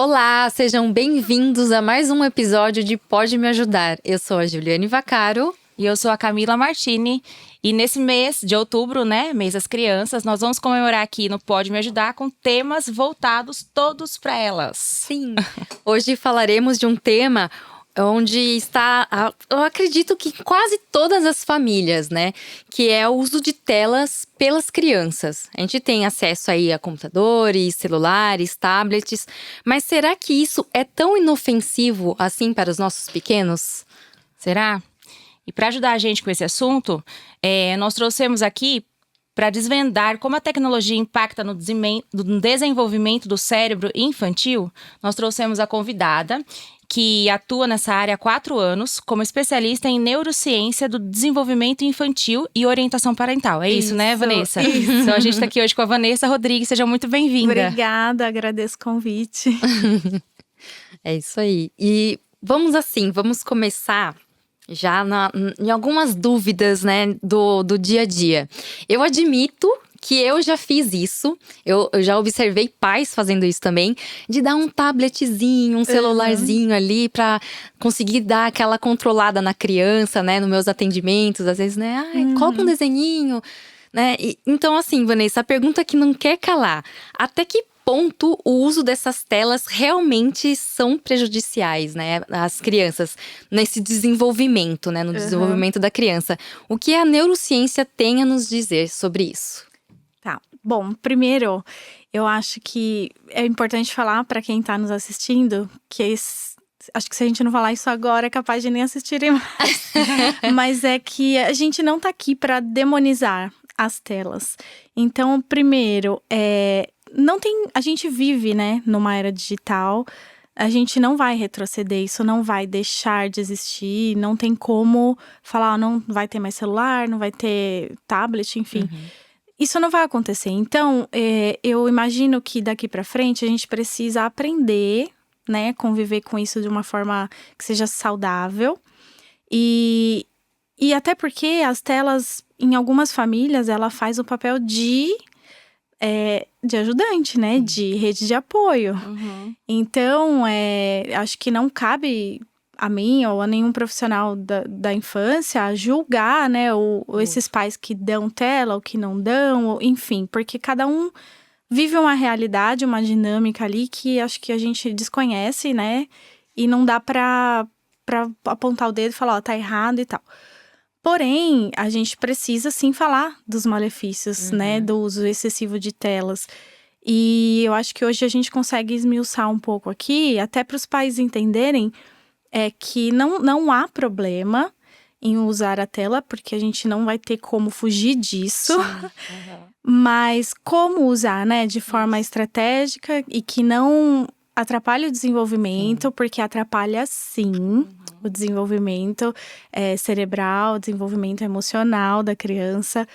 Olá, sejam bem-vindos a mais um episódio de Pode Me Ajudar. Eu sou a Juliane Vaccaro. E eu sou a Camila Martini. E nesse mês de outubro, né, mês das crianças, nós vamos comemorar aqui no Pode Me Ajudar com temas voltados todos para elas. Sim, hoje falaremos de um tema onde está, eu acredito que quase todas as famílias, né? Que é o uso de telas pelas crianças. A gente tem acesso aí a computadores, celulares, tablets, mas será que isso é tão inofensivo assim para os nossos pequenos? Será? E para ajudar a gente com esse assunto, nós trouxemos aqui para desvendar como a tecnologia impacta no desenvolvimento do cérebro infantil. Nós trouxemos a convidada que atua nessa área há 4 anos como especialista em neurociência do desenvolvimento infantil e orientação parental. É isso, né, Vanessa? Isso. Então a gente está aqui hoje com a Vanessa Rodrigues. Seja muito bem-vinda. Obrigada, agradeço o convite. É isso aí. E vamos começar já em algumas dúvidas, né, do dia a dia. Eu admito que eu já fiz isso, eu já observei pais fazendo isso também, de dar um tabletzinho, um celularzinho ali pra conseguir dar aquela controlada na criança, né, nos meus atendimentos, às vezes, né, coloca um desenhinho, né, então assim, Vanessa, a pergunta que não quer calar, até que ponto o uso dessas telas realmente são prejudiciais, né, às crianças, nesse desenvolvimento, né, no desenvolvimento da criança. O que a neurociência tem a nos dizer sobre isso? Tá, bom, primeiro, eu acho que é importante falar para quem tá nos assistindo que acho que se a gente não falar isso agora é capaz de nem assistirem mais. Mas é que a gente não tá aqui para demonizar as telas. Então, primeiro, a gente vive, né, numa era digital, a gente não vai retroceder, isso não vai deixar de existir, não tem como falar, não vai ter mais celular, não vai ter tablet, enfim. Isso não vai acontecer. Então, eu imagino que daqui pra frente a gente precisa aprender, né, conviver com isso de uma forma que seja saudável. E até porque as telas, em algumas famílias, ela faz o papel de ajudante, né? De rede de apoio. Então, acho que não cabe a mim ou a nenhum profissional da infância julgar, né? Esses pais que dão tela ou que não dão, enfim. Porque cada um vive uma realidade, uma dinâmica ali que acho que a gente desconhece, né? E não dá pra apontar o dedo e falar, ó, tá errado e tal. Porém, a gente precisa sim falar dos malefícios, né, do uso excessivo de telas. E eu acho que hoje a gente consegue esmiuçar um pouco aqui, até para os pais entenderem que não há problema em usar a tela, porque a gente não vai ter como fugir disso. Mas como usar, né, de forma estratégica e que não atrapalhe o desenvolvimento, porque atrapalha sim. O desenvolvimento cerebral, o desenvolvimento emocional da criança.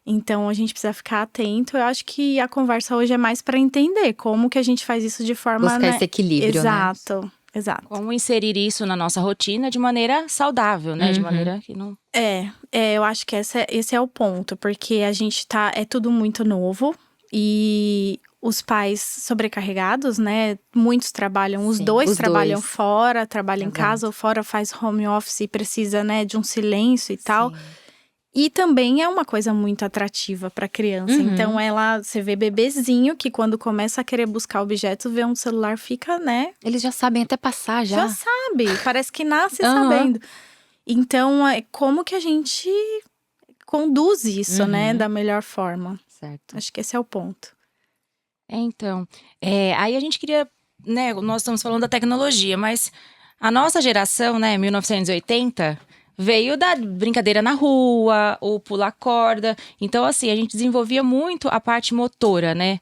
Então, a gente precisa ficar atento. Eu acho que a conversa hoje é mais para entender como que a gente faz isso de forma… Buscar esse equilíbrio, exato, né? Exato. Como inserir isso na nossa rotina de maneira saudável, né? De maneira que não… eu acho que esse é o ponto. Porque a gente é tudo muito novo. E os pais sobrecarregados, né? Muitos trabalham, os dois trabalham fora, trabalham em casa ou fora, faz home office e precisa, né, de um silêncio e tal. E também é uma coisa muito atrativa para criança. Então, você vê bebezinho que quando começa a querer buscar objetos, vê um celular, fica, né? Eles já sabem até passar, já. Já sabe, parece que nasce sabendo. Então, como que a gente conduz isso, né, da melhor forma? Certo. Acho que esse é o ponto. Então, aí a gente queria, né, nós estamos falando da tecnologia, mas a nossa geração, né, 1980, veio da brincadeira na rua, o pular corda. Então, assim, a gente desenvolvia muito a parte motora, né?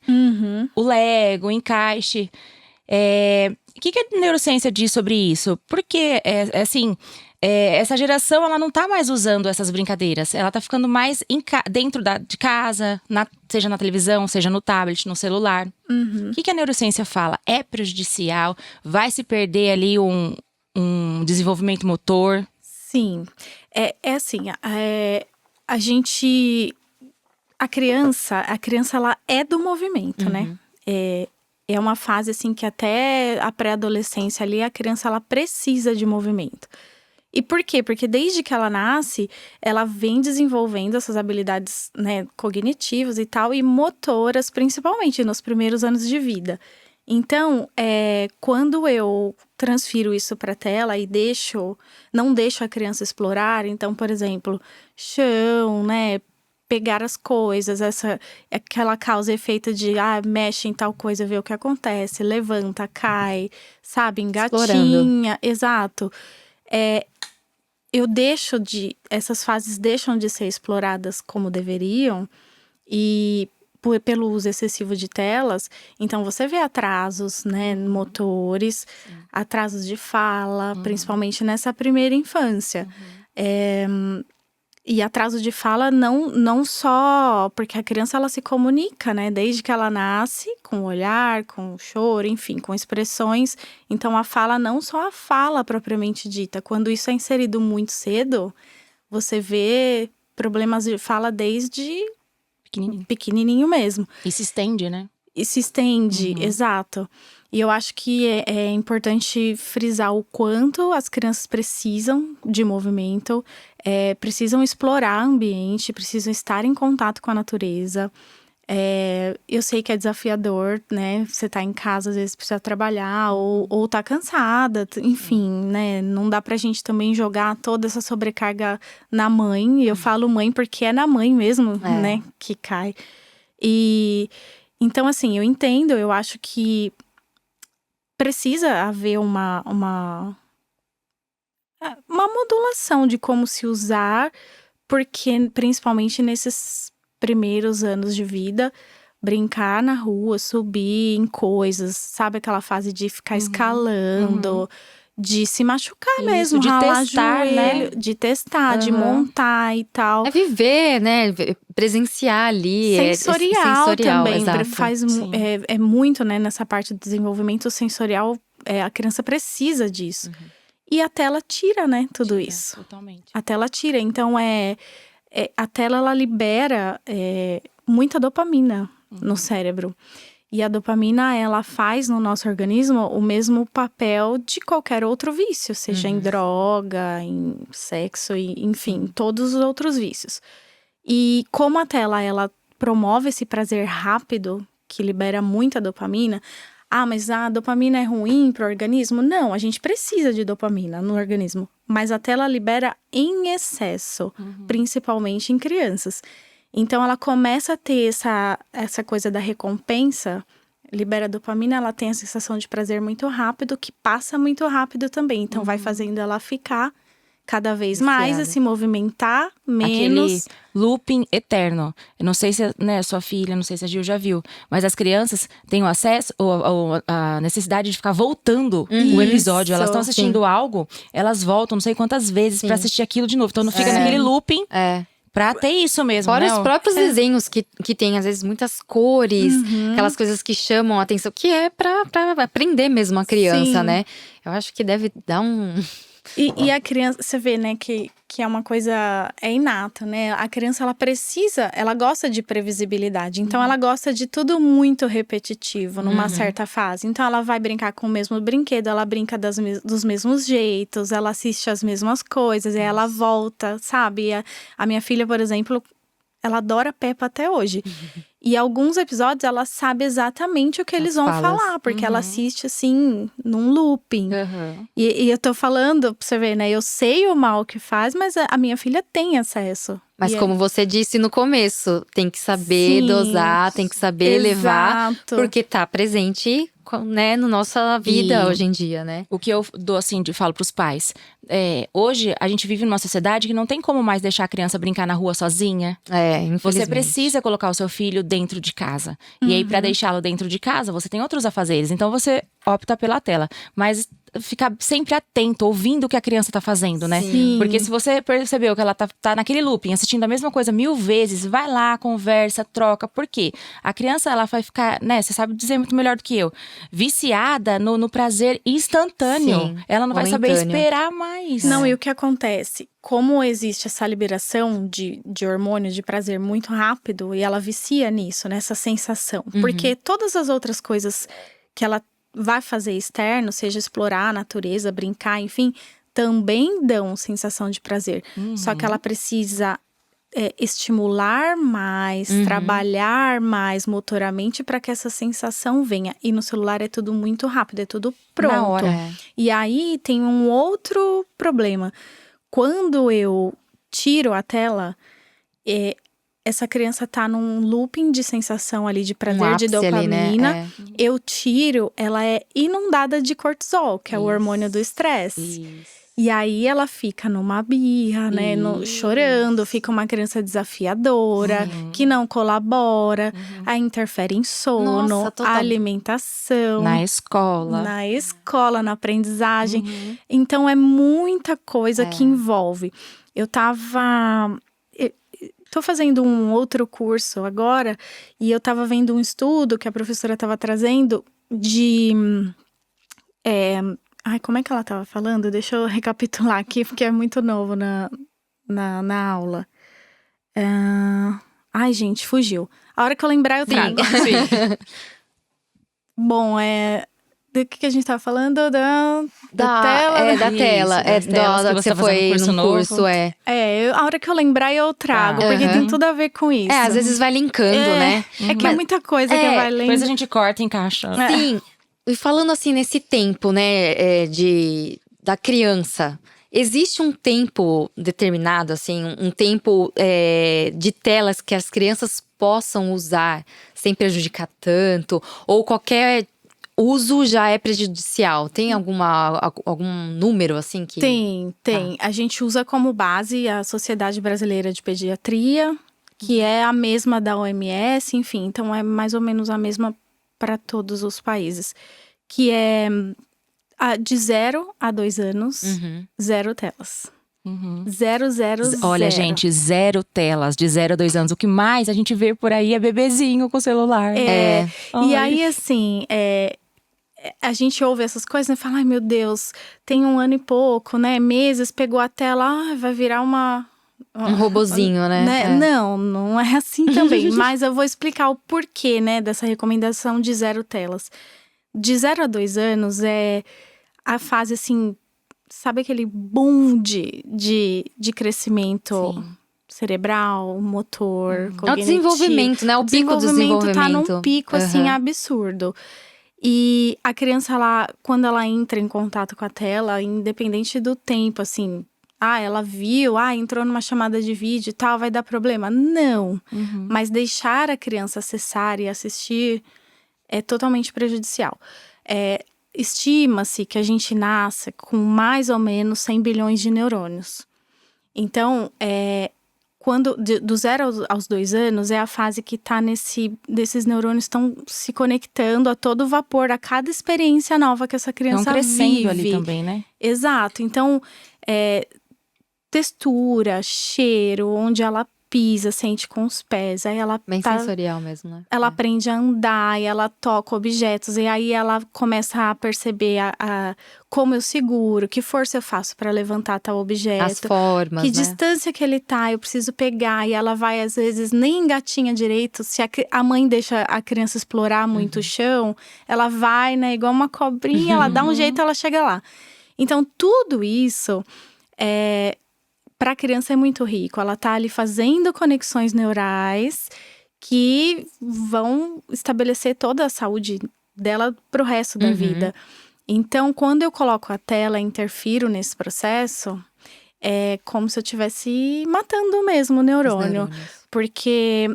O Lego, o encaixe. O que a neurociência diz sobre isso? Porque, essa geração, ela não tá mais usando essas brincadeiras. Ela tá ficando mais dentro de casa, seja na televisão, seja no tablet, no celular. O que a neurociência fala? É prejudicial? Vai se perder ali um desenvolvimento motor? Sim. Assim, a criança, ela é do movimento, né? é uma fase assim que até a pré-adolescência ali, a criança ela precisa de movimento. E por quê? Porque desde que ela nasce, ela vem desenvolvendo essas habilidades, né, cognitivas e tal, e motoras, principalmente nos primeiros anos de vida. Então, quando eu transfiro isso para a tela e não deixo a criança explorar, então, por exemplo, chão, né, pegar as coisas, aquela causa e efeito de mexe em tal coisa, vê o que acontece, levanta, cai, sabe, engatinha, exato. Essas fases deixam de ser exploradas como deveriam e pelo uso excessivo de telas, então você vê atrasos, né, motores, atrasos de fala, principalmente nessa primeira infância. E atraso de fala não só porque a criança ela se comunica, né? Desde que ela nasce, com o olhar, com o choro, enfim, com expressões. Então a fala, não só a fala propriamente dita. Quando isso é inserido muito cedo, você vê problemas de fala desde pequenininho mesmo. E se estende, né? Exato. E eu acho que é importante frisar o quanto as crianças precisam de movimento, precisam explorar o ambiente, precisam estar em contato com a natureza. Eu sei que é desafiador, né? Você tá em casa, às vezes precisa trabalhar ou tá cansada, enfim, né? Não dá pra gente também jogar toda essa sobrecarga na mãe. E eu falo mãe porque é na mãe mesmo, né? Que cai. E então, assim, eu entendo, eu acho que precisa haver uma modulação de como se usar, porque principalmente nesses primeiros anos de vida, brincar na rua, subir em coisas, sabe aquela fase de ficar escalando, de se machucar mesmo, de ralar testar, joelho, né? de testar, de montar e tal. É viver, né? Presenciar ali. Sensorial também, exato. faz muito, né, nessa parte do desenvolvimento sensorial, a criança precisa disso. E a tela tira, né, tudo isso. Totalmente. A tela tira, então a tela ela libera muita dopamina no cérebro. E a dopamina, ela faz no nosso organismo o mesmo papel de qualquer outro vício, seja em droga, em sexo, enfim, todos os outros vícios. E como a tela, ela promove esse prazer rápido, que libera muita dopamina. Mas a dopamina é ruim para o organismo? Não, a gente precisa de dopamina no organismo. Mas a tela libera em excesso, principalmente em crianças. Então, ela começa a ter essa coisa da recompensa, libera dopamina, ela tem a sensação de prazer muito rápido, que passa muito rápido também. Então, vai fazendo ela ficar cada vez mais, a se movimentar menos. Aquele looping eterno. Eu não sei se sua filha, não sei se a Gil já viu, mas as crianças têm o acesso, ou a necessidade de ficar voltando o episódio. Elas estão assistindo algo, elas voltam não sei quantas vezes pra assistir aquilo de novo. Então não fica naquele looping. Pra ter isso mesmo, Fora né? os próprios desenhos que tem, às vezes, muitas cores. Aquelas coisas que chamam a atenção. Que é pra aprender mesmo a criança, né? Eu acho que deve dar um… E a criança, você vê, né, que é uma coisa, inata, né? A criança, ela gosta de previsibilidade. Então, ela gosta de tudo muito repetitivo numa certa fase. Então, ela vai brincar com o mesmo brinquedo, ela brinca dos mesmos jeitos, ela assiste as mesmas coisas, e ela volta, sabe? A minha filha, por exemplo, ela adora Peppa até hoje. E alguns episódios ela sabe exatamente o que eles vão falar, porque ela assiste assim, num looping. E eu tô falando pra você ver, né? Eu sei o mal que faz, mas a minha filha tem acesso. Mas como você disse no começo, tem que saber dosar, tem que saber levar, porque tá presente, né, na nossa vida hoje em dia, né? O que eu dou assim, falo pros pais, hoje a gente vive numa sociedade que não tem como mais deixar a criança brincar na rua sozinha. Infelizmente. Você precisa colocar o seu filho dentro de casa. E aí, pra deixá-lo dentro de casa, você tem outros afazeres. Então, você opta pela tela. Mas ficar sempre atento, ouvindo o que a criança tá fazendo, né? Sim. Porque se você percebeu que ela tá naquele looping, assistindo a mesma coisa 1000 vezes, vai lá, conversa, troca. Por quê? A criança, ela vai ficar, né? Você sabe dizer muito melhor do que eu. Viciada no prazer instantâneo. Sim, ela não vai saber esperar mais. Não, e o que acontece? Como existe essa liberação de hormônios de prazer muito rápido, e ela vicia nisso, nessa sensação. Porque todas as outras coisas que ela vai fazer externo, seja explorar a natureza, brincar, enfim, também dão sensação de prazer. Só que ela precisa estimular mais, trabalhar mais motoramente para que essa sensação venha. E no celular é tudo muito rápido, é tudo pronto. Na hora. E aí tem um outro problema. Quando eu tiro a tela, essa criança tá num looping de sensação ali, de prazer, de ápice ali, dopamina. né? Eu tiro, ela é inundada de cortisol, que é o hormônio do estresse. Isso. E aí ela fica numa birra, né? Chorando, fica uma criança desafiadora, que não colabora, aí interfere em sono, Nossa, total. alimentação. Na escola. Na aprendizagem. Então é muita coisa que envolve. Tô fazendo um outro curso agora e eu tava vendo um estudo que a professora tava trazendo de… como é que ela tava falando? Deixa eu recapitular aqui, porque é muito novo na aula. Gente, fugiu. A hora que eu lembrar, eu trago. Sim. Bom, do que a gente tava falando? Da tela. Da Isso, tela. das telas Da que que você você tá fazendo foi curso num novo. curso, A hora que eu lembrar, eu trago, Tá. porque tem tudo a ver com isso. às vezes vai linkando, né? É que é muita coisa que vai lendo. Depois a gente corta e encaixa. Sim, e falando assim nesse tempo, né, da criança, existe um tempo determinado, assim, um tempo de telas que as crianças possam usar sem prejudicar tanto? Ou qualquer uso já é prejudicial? Tem algum número, assim, que… Tem. A gente usa como base a Sociedade Brasileira de Pediatria, que é a mesma da OMS, enfim. Então, é mais ou menos a mesma para todos os países. Que é de 0 a 2 anos, 0 telas. 0, 0, 0. Olha, gente, 0 telas, de 0 a 2 anos. O que mais a gente vê por aí é bebezinho com celular. E aí, assim… a gente ouve essas coisas e fala, ai meu Deus, tem 1 ano e pouco, né? Meses, pegou a tela, vai virar um robozinho, né? Não é assim também. Mas eu vou explicar o porquê, né, dessa recomendação de 0 telas. De 0 a 2 anos é a fase, assim, sabe aquele boom de crescimento cerebral, motor, cognitivo. É o desenvolvimento, né? O pico do desenvolvimento. Tá num pico, assim, absurdo. E a criança, quando ela entra em contato com a tela, independente do tempo, assim… ela viu, entrou numa chamada de vídeo e tal, vai dar problema. Não. Mas deixar a criança acessar e assistir é totalmente prejudicial. Estima-se que a gente nasce com mais ou menos 100 bilhões de neurônios. Então, quando do 0 aos 2 anos é a fase que tá desses neurônios estão se conectando a todo vapor, a cada experiência nova que essa criança Estão crescendo vive. ali também, né? Exato. Então, textura, cheiro, onde ela pisa, sente com os pés. Aí ela Bem sensorial mesmo, né? Ela aprende a andar, e ela toca objetos. E aí ela começa a perceber como eu seguro, que força eu faço para levantar tal objeto. As formas, que né? distância que ele tá, eu preciso pegar. E ela vai, às vezes, nem engatinha direito. Se a mãe deixa a criança explorar muito o chão, ela vai, né, igual uma cobrinha, ela dá um jeito, ela chega lá. Então, tudo isso para a criança é muito rico. Ela tá ali fazendo conexões neurais que vão estabelecer toda a saúde dela pro resto da vida. Então, quando eu coloco a tela e interfiro nesse processo, é como se eu estivesse matando mesmo o neurônio. Porque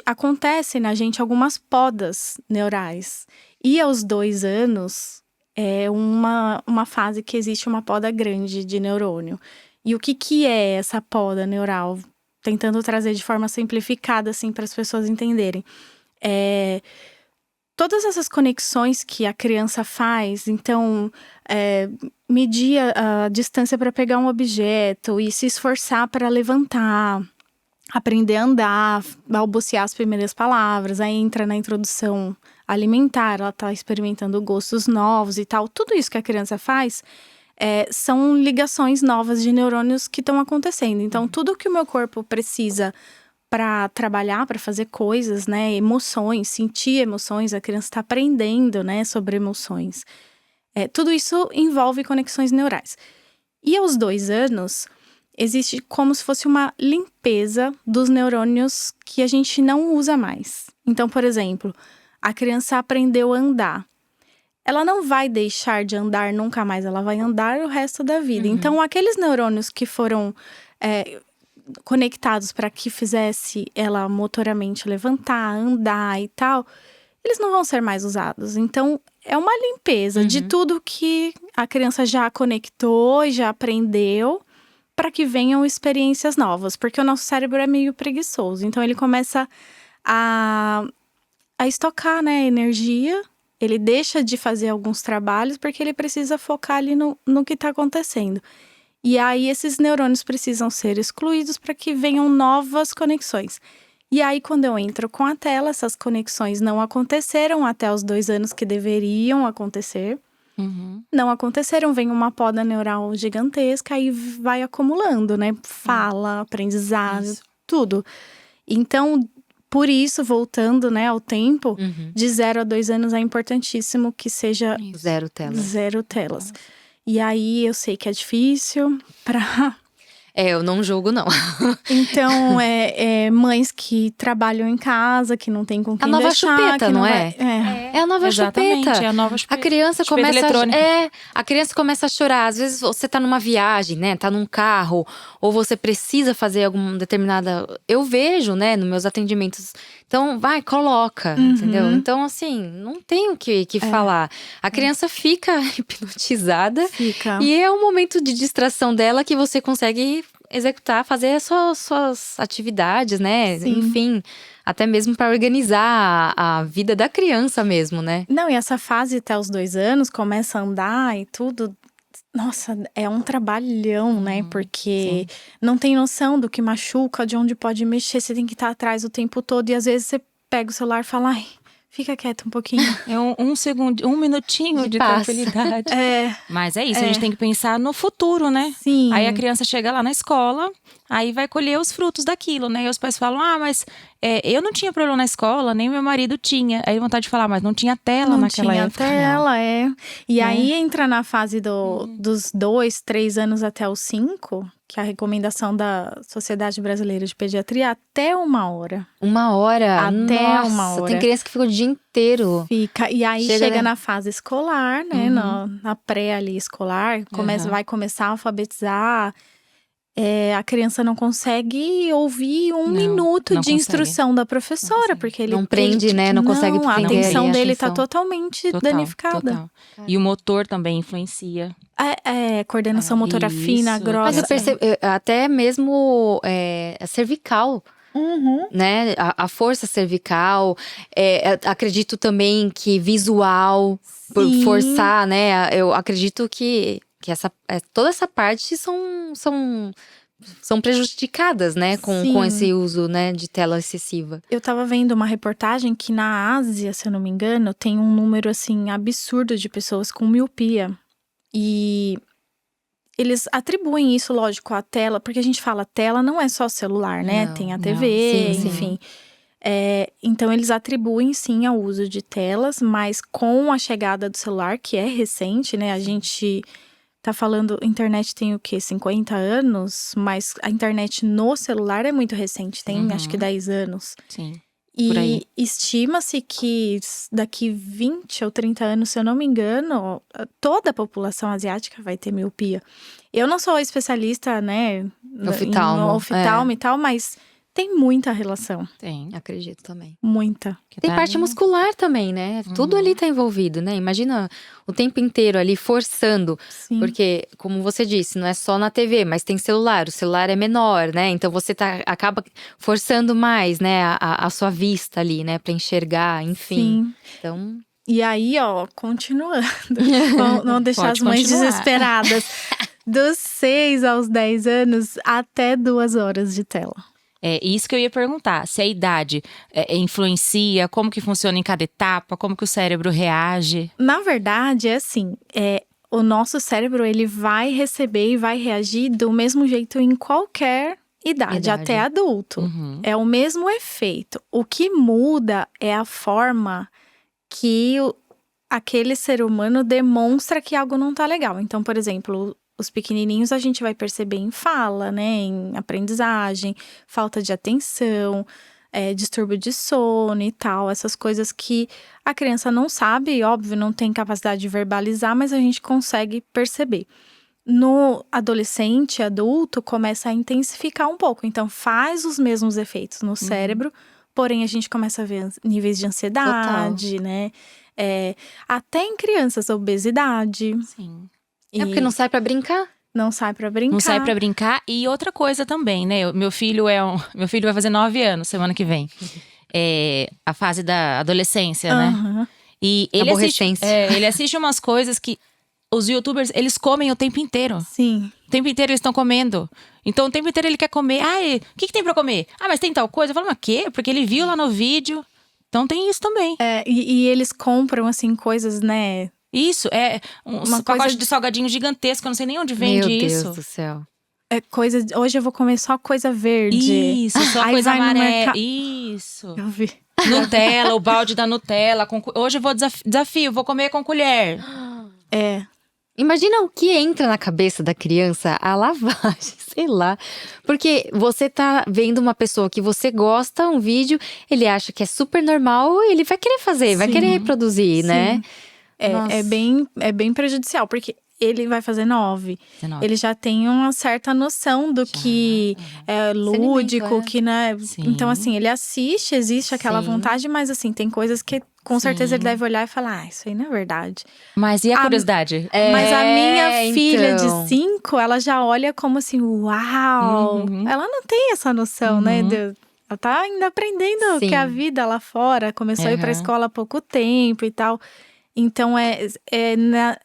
acontece na gente algumas podas neurais. E aos 2 anos, é uma fase que existe uma poda grande de neurônio. E o que é essa poda neural? Tentando trazer de forma simplificada, assim, para as pessoas entenderem. Todas essas conexões que a criança faz, então, medir a distância para pegar um objeto e se esforçar para levantar, aprender a andar, balbuciar as primeiras palavras, aí entra na introdução alimentar, ela está experimentando gostos novos e tal. Tudo isso que a criança faz são ligações novas de neurônios que estão acontecendo. Então, tudo que o meu corpo precisa para trabalhar, para fazer coisas, né? Emoções, sentir emoções, a criança está aprendendo, né, sobre emoções. Tudo isso envolve conexões neurais. E aos 2 anos, existe como se fosse uma limpeza dos neurônios que a gente não usa mais. Então, por exemplo, a criança aprendeu a andar. Ela não vai deixar de andar nunca mais, ela vai andar o resto da vida. Então, aqueles neurônios que foram conectados para que fizesse ela motoramente levantar, andar e tal, eles não vão ser mais usados. Então, é uma limpeza de tudo que a criança já conectou e já aprendeu para que venham experiências novas. Porque o nosso cérebro é meio preguiçoso. Então, ele começa a estocar, né, energia. Ele deixa de fazer alguns trabalhos porque ele precisa focar ali no que está acontecendo. E aí, esses neurônios precisam ser excluídos para que venham novas conexões. E aí, quando eu entro com a tela, essas conexões não aconteceram até os 2 anos que deveriam acontecer. Não aconteceram, vem uma poda neural gigantesca e vai acumulando, né? Fala, aprendizado, tudo. Então, por isso, voltando, né, ao tempo, de 0 a 2 anos é importantíssimo que seja 0 telas. 0 telas. E aí, eu sei que é difícil para... Eu não julgo, não. Então, mães que trabalham em casa, que não tem com quem nova deixar, chupeta, que não vai... É a nova Exatamente, chupeta. é a nova chupeta. A criança Chupeta começa eletrônica. a criança começa a chorar. Às vezes você tá numa viagem, né? Tá num carro, ou você precisa fazer alguma determinada. Eu vejo, né, nos meus atendimentos. Então, vai, coloca, entendeu? Então, assim, não tem o que falar. A criança fica hipnotizada. Fica. E é um momento de distração dela que você consegue executar, fazer as suas atividades, né? Sim. Enfim, até mesmo para organizar a vida da criança mesmo, né? Não, e essa fase até os 2 anos, começa a andar e tudo. Nossa, é um trabalhão, né? Porque não tem noção do que machuca, de onde pode mexer. Você tem que estar atrás o tempo todo. E às vezes você pega o celular e fala, ai, fica quieto um pouquinho. É um segundo, 1 minutinho de paz. tranquilidade. É, Mas é isso, a gente tem que pensar no futuro, né? sim. Aí a criança chega lá na escola, aí vai colher os frutos daquilo, né? E os pais falam, mas eu não tinha problema na escola, nem meu marido tinha. Aí vontade de falar, mas não tinha tela Não naquela tinha época. tela, E Né? aí entra na fase dos 2, 3 anos até os 5, que é a recomendação da Sociedade Brasileira de Pediatria, até 1 hora. 1 hora? Até Nossa, 1 hora. tem criança que fica o dia inteiro. Fica. E aí Chega, chega né? na fase escolar, né? Na pré ali escolar, vai começar a alfabetizar. A criança não consegue ouvir um Não, minuto não de consegue. instrução da professora, consegue. porque ele Não prende, né? Não consegue a prender atenção ali a dele tá atenção. totalmente Total, danificada. total. E o motor também influencia. Coordenação motora Isso. fina, grossa. Mas eu percebo, até mesmo a cervical, né? A força cervical. Acredito também que visual, por Sim. forçar, né? Eu acredito que toda essa parte são prejudicadas, né? Com Sim. esse uso, né, de tela excessiva. Eu tava vendo uma reportagem que na Ásia, se eu não me engano, tem um número, assim, absurdo de pessoas com miopia. E eles atribuem isso, lógico, à tela. Porque a gente fala tela, não é só celular, né? Não, Tem a não. TV, Sim, sim. enfim. Então, eles atribuem, sim, ao uso de telas. Mas com a chegada do celular, que é recente, né? A gente tá falando, internet tem o quê? 50 anos? Mas a internet no celular é muito recente, tem acho que 10 anos. Sim. Por aí. E estima-se que daqui 20 ou 30 anos, se eu não me engano, toda a população asiática vai ter miopia. Eu não sou especialista, né, Oftalmo, em oftalmo e tal, mas tem muita relação, Tem. Acredito também. muita. Que Tem tá parte ali. muscular também, né? Tudo ali tá envolvido, né? Imagina o tempo inteiro ali forçando. Sim. Porque, como você disse, não é só na TV, mas tem celular. O celular é menor, né? Então você acaba forçando mais, né? A sua vista ali, né? Pra enxergar, enfim. Sim. Então, E aí, continuando, não deixar Pode as mães continuar. desesperadas. Dos 6 aos 10 anos, até 2 horas de tela. É isso que eu ia perguntar. Se a idade influencia, como que funciona em cada etapa, como que o cérebro reage. Na verdade, é assim, o nosso cérebro, ele vai receber e vai reagir do mesmo jeito em qualquer idade. Idade. Até adulto. Uhum. É o mesmo efeito. O que muda é a forma que aquele ser humano demonstra que algo não tá legal. Então, por exemplo, os pequenininhos a gente vai perceber em fala, né? Em aprendizagem, falta de atenção, distúrbio de sono e tal. Essas coisas que a criança não sabe, óbvio, não tem capacidade de verbalizar, mas a gente consegue perceber. No adolescente, adulto, começa a intensificar um pouco. Então, faz os mesmos efeitos no cérebro, porém a gente começa a ver níveis de ansiedade, né? Até em crianças, obesidade. Sim. É porque não sai pra brincar. Não sai pra brincar. Não sai pra brincar. E outra coisa também, né? Meu filho vai fazer 9 anos semana que vem. É a fase da adolescência, né? Aham. E ele Aborrecência. ele assiste umas coisas que os youtubers, eles comem o tempo inteiro. Sim. O tempo inteiro eles estão comendo. Então, o tempo inteiro ele quer comer. O que tem pra comer? Mas tem tal coisa. Eu falo, mas quê? Porque ele viu lá no vídeo. Então, tem isso também. E eles compram, assim, coisas, né? Isso, Uma pacote coisa de salgadinho gigantesco. Eu não sei nem onde vende Meu isso. Deus do céu. Hoje eu vou comer só coisa verde. Isso, só Aí coisa vai no amarela. mercado. Isso. Eu vi. Nutella, o balde da Nutella. Hoje eu vou desafio, vou comer com colher. Imagina o que entra na cabeça da criança, a lavagem, sei lá. Porque você tá vendo uma pessoa que você gosta, um vídeo, ele acha que é super normal, ele vai querer fazer, vai Sim. querer reproduzir, né? Nossa. É bem prejudicial, porque ele vai fazer 9. 19. Ele já tem uma certa noção do que é lúdico, Alimento, que, né? Sim. Então, assim, ele assiste, existe aquela Sim. vontade, mas, assim, tem coisas que com certeza ele deve olhar e falar: isso aí não é verdade. Mas e a curiosidade? Mas a minha filha então. de 5, ela já olha como assim, uau! Uhum. Ela não tem essa noção, né? Ela tá ainda aprendendo Sim. que a vida lá fora começou a ir pra Uhum. escola há pouco tempo e tal. Então,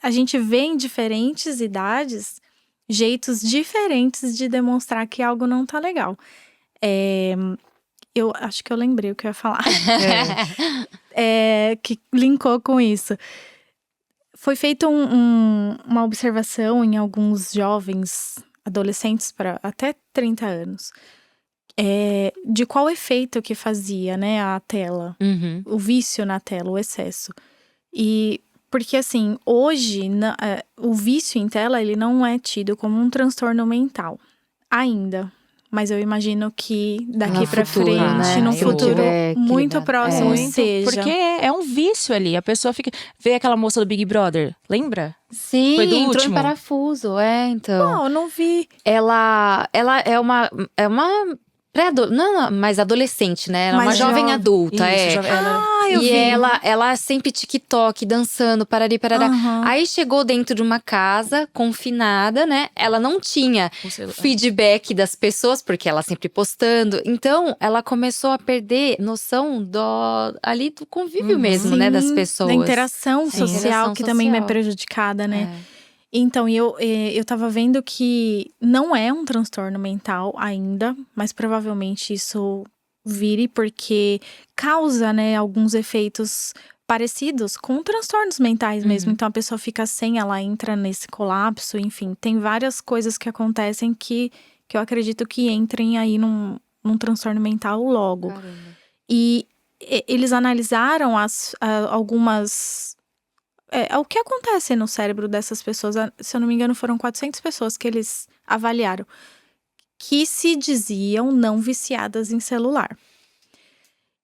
a gente vê em diferentes idades jeitos diferentes de demonstrar que algo não tá legal. Eu acho que eu lembrei o que eu ia falar. Que linkou com isso. Foi feita uma observação em alguns jovens adolescentes para até 30 anos. De qual efeito que fazia, né, a tela. Uhum. O vício na tela, o excesso. E porque, assim, hoje, o vício em tela, ele não é tido como um transtorno mental. Ainda. Mas eu imagino que daqui No pra futuro, frente, né? num Se não futuro tiver muito equilibrado. próximo, seja. Porque é um vício ali. A pessoa fica. Vê aquela moça do Big Brother, lembra? Sim, Foi do entrou último. em parafuso, então. Não, eu não vi. Ela é uma não, mas adolescente, né? Ela é uma Mais jovem jovem. adulta, Isso, ela- Ah, eu E vi. ela sempre TikTok, dançando, parari, parará. Aham. Aí chegou dentro de uma casa, confinada, né? Ela não tinha O celular. feedback das pessoas, porque ela sempre postando. Então, ela começou a perder noção ali do convívio mesmo, né? Das Sim, pessoas. Da interação Sim, social, interação que também é social. prejudicada, né? É. Então, eu tava vendo que não é um transtorno mental ainda, mas provavelmente isso vire porque causa, né, alguns efeitos parecidos com transtornos mentais mesmo. Então, a pessoa fica sem, ela entra nesse colapso, enfim. Tem várias coisas que acontecem que eu acredito que entrem aí num transtorno mental logo. Caramba. E eles analisaram algumas... o que acontece no cérebro dessas pessoas, se eu não me engano, foram 400 pessoas que eles avaliaram, que se diziam não viciadas em celular.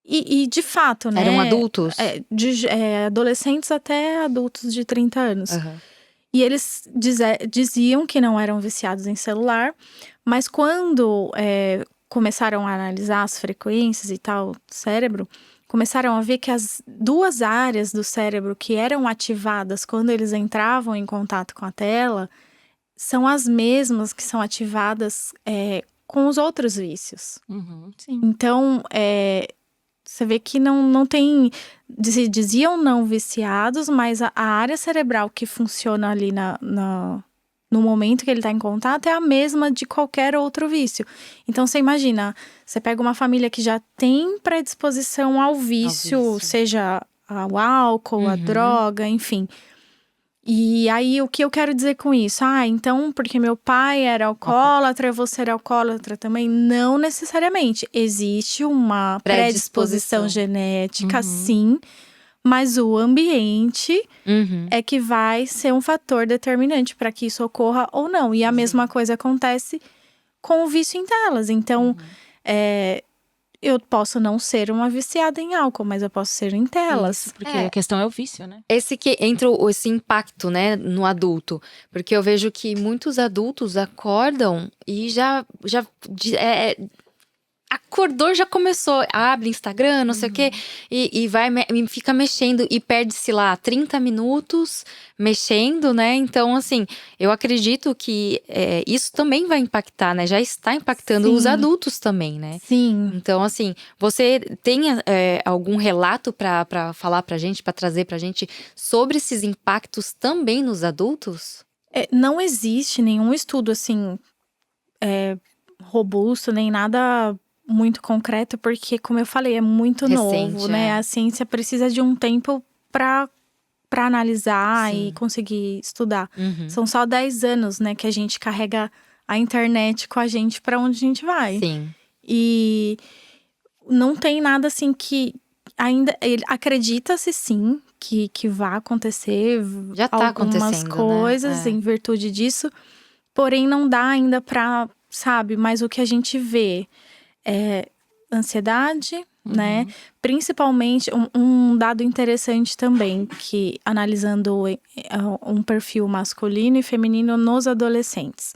E de fato, né? Eram adultos? Adolescentes até adultos de 30 anos. Aham. E eles diziam que não eram viciados em celular, mas quando começaram a analisar as frequências e tal do cérebro, começaram a ver que as 2 áreas do cérebro que eram ativadas quando eles entravam em contato com a tela são as mesmas que são ativadas com os outros vícios. Uhum. Sim. Então, você vê que não tem... Diziam não viciados, mas a área cerebral que funciona ali no momento que ele está em contato é a mesma de qualquer outro vício. Então, você imagina, você pega uma família que já tem predisposição ao vício, seja o álcool, a droga, enfim. E aí, o que eu quero dizer com isso? Então, porque meu pai era alcoólatra, eu vou ser alcoólatra também? Não necessariamente. Existe uma predisposição genética, sim, mas o ambiente é que vai ser um fator determinante para que isso ocorra ou não. E a mesma coisa acontece com o vício em telas. Então, eu posso não ser uma viciada em álcool, mas eu posso ser em telas. Isso, porque a questão é o vício, né? Esse que entra esse impacto, né, no adulto. Porque eu vejo que muitos adultos acordam e já acordou, já começou, abre Instagram, não sei o quê, e fica mexendo e perde-se lá 30 minutos mexendo, né? Então, assim, eu acredito que isso também vai impactar, né? Já está impactando os adultos também, né? Sim. Então, assim, você tem algum relato para falar pra gente, para trazer pra gente sobre esses impactos também nos adultos? Não existe nenhum estudo, assim, robusto, nem nada muito concreto, porque, como eu falei, é muito Recente, novo, né? A ciência precisa de um tempo para analisar e conseguir estudar. São só 10 anos, né, que a gente carrega a internet com a gente para onde a gente vai. Sim. E não tem nada assim que ainda acredita-se sim que vai acontecer. Já tá algumas acontecendo, coisas né? em virtude disso, porém não dá ainda para, sabe, mas o que a gente vê é ansiedade, né? Principalmente, um dado interessante também, que analisando um perfil masculino e feminino nos adolescentes.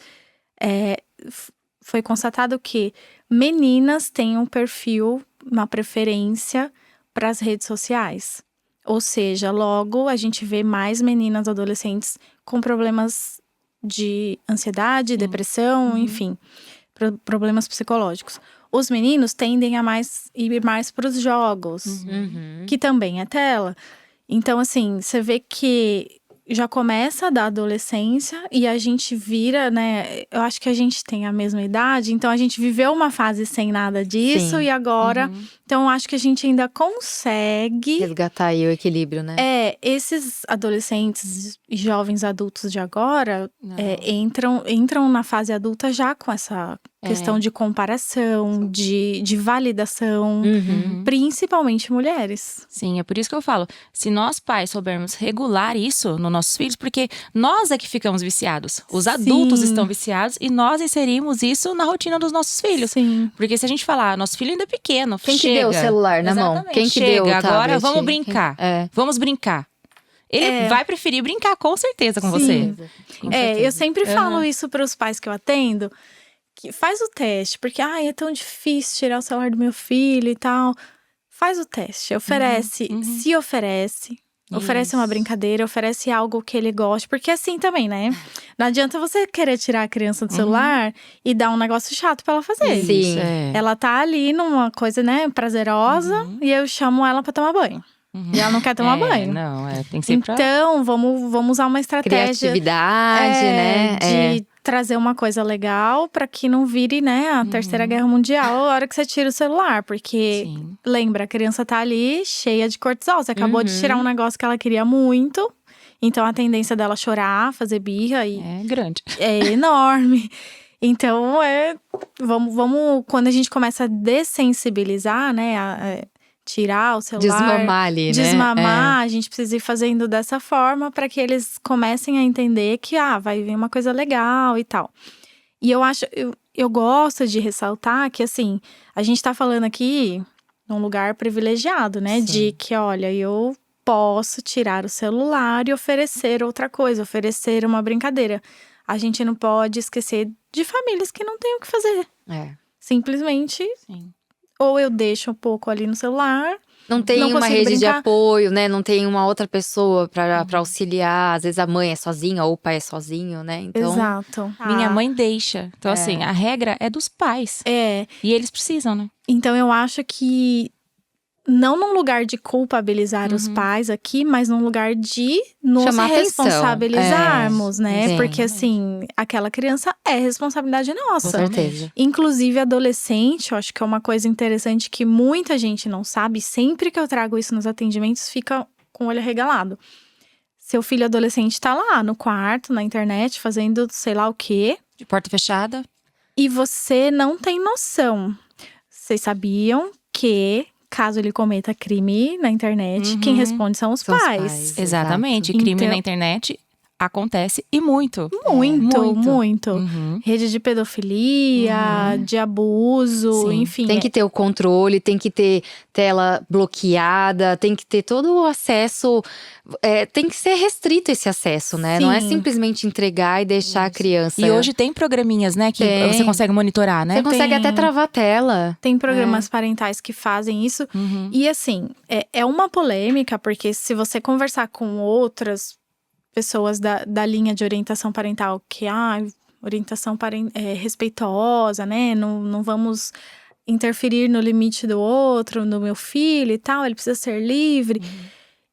Foi constatado que meninas têm um perfil, uma preferência para as redes sociais. Ou seja, logo a gente vê mais meninas adolescentes com problemas de ansiedade, depressão, enfim, problemas psicológicos. Os meninos tendem a ir mais para os jogos, que também é tela. Então, assim, você vê que já começa da adolescência e a gente vira, né? Eu acho que a gente tem a mesma idade, então a gente viveu uma fase sem nada disso e agora. Então, eu acho que a gente ainda consegue resgatar aí o equilíbrio, né? Esses adolescentes e jovens adultos de agora entram na fase adulta já com essa questão de comparação, de validação, principalmente mulheres. Sim, é por isso que eu falo, se nós pais soubermos regular isso nos nossos filhos, porque nós é que ficamos viciados. Os adultos estão viciados e nós inserimos isso na rotina dos nossos filhos. Sim. Porque se a gente falar, nosso filho ainda é pequeno, Quem que deu o celular na mão? Quem que deu o tablet? Agora vamos brincar. Vamos brincar. Ele vai preferir brincar, com certeza, com você. Eu sempre falo isso para os pais que eu atendo, que faz o teste, porque é tão difícil tirar o celular do meu filho e tal. Faz o teste, oferece, se oferece. Oferece uma brincadeira, oferece algo que ele goste. Porque assim também, né? Não adianta você querer tirar a criança do celular e dar um negócio chato pra ela fazer. Sim. Ela tá ali numa coisa, né, prazerosa. E eu chamo ela pra tomar banho. E ela não quer tomar banho. Não, tem que ser Então, vamos usar uma estratégia. Criatividade, né? De trazer uma coisa legal pra que não vire, né, a Terceira Guerra Mundial a hora que você tira o celular. Porque, lembra, a criança tá ali cheia de cortisol. Você acabou de tirar um negócio que ela queria muito. Então, a tendência dela chorar, fazer birra é grande. É enorme. Então, vamos quando a gente começa a dessensibilizar, né, tirar o celular, desmamar ali, né? Desmamar, a gente precisa ir fazendo dessa forma para que eles comecem a entender que vai vir uma coisa legal e tal. E eu gosto de ressaltar que, assim, a gente tá falando aqui num lugar privilegiado, né? De que, olha, eu posso tirar o celular e oferecer outra coisa, oferecer uma brincadeira. A gente não pode esquecer de famílias que não têm o que fazer. Simplesmente… Ou eu deixo um pouco ali no celular. Não tem uma rede de apoio, né? Não tem uma outra pessoa pra auxiliar. Às vezes a mãe é sozinha ou o pai é sozinho, né? Então, exato. Minha mãe deixa. Então, assim, a regra é dos pais. E eles precisam, né? Então, eu acho que… Não num lugar de culpabilizar os pais aqui, mas num lugar de nos chamar responsabilizarmos, né? Sim. Porque, assim, aquela criança é responsabilidade nossa. Com certeza. Inclusive, adolescente, eu acho que é uma coisa interessante que muita gente não sabe. Sempre que eu trago isso nos atendimentos, fica com o olho arregalado. Seu filho adolescente tá lá no quarto, na internet, fazendo sei lá o quê. De porta fechada. E você não tem noção. Vocês sabiam que, caso ele cometa crime na internet, quem responde são os São os pais. pais. Exatamente. Exato. Crime Então- na internet acontece e muito. Muito. Uhum. Rede de pedofilia, de abuso, Sim. enfim. Tem que ter o controle, tem que ter tela bloqueada, tem que ter todo o acesso. Tem que ser restrito esse acesso, né? Não é Sim. simplesmente entregar e deixar a criança. E hoje tem programinhas, né, que Tem. você consegue monitorar, né? você consegue tem- até travar a tela. Tem programas parentais que fazem isso. Uhum. E assim, é uma polêmica, porque se você conversar com outras pessoas da linha de orientação parental, que orientação respeitosa, né? Não vamos interferir no limite do outro, no meu filho e tal, ele precisa ser livre.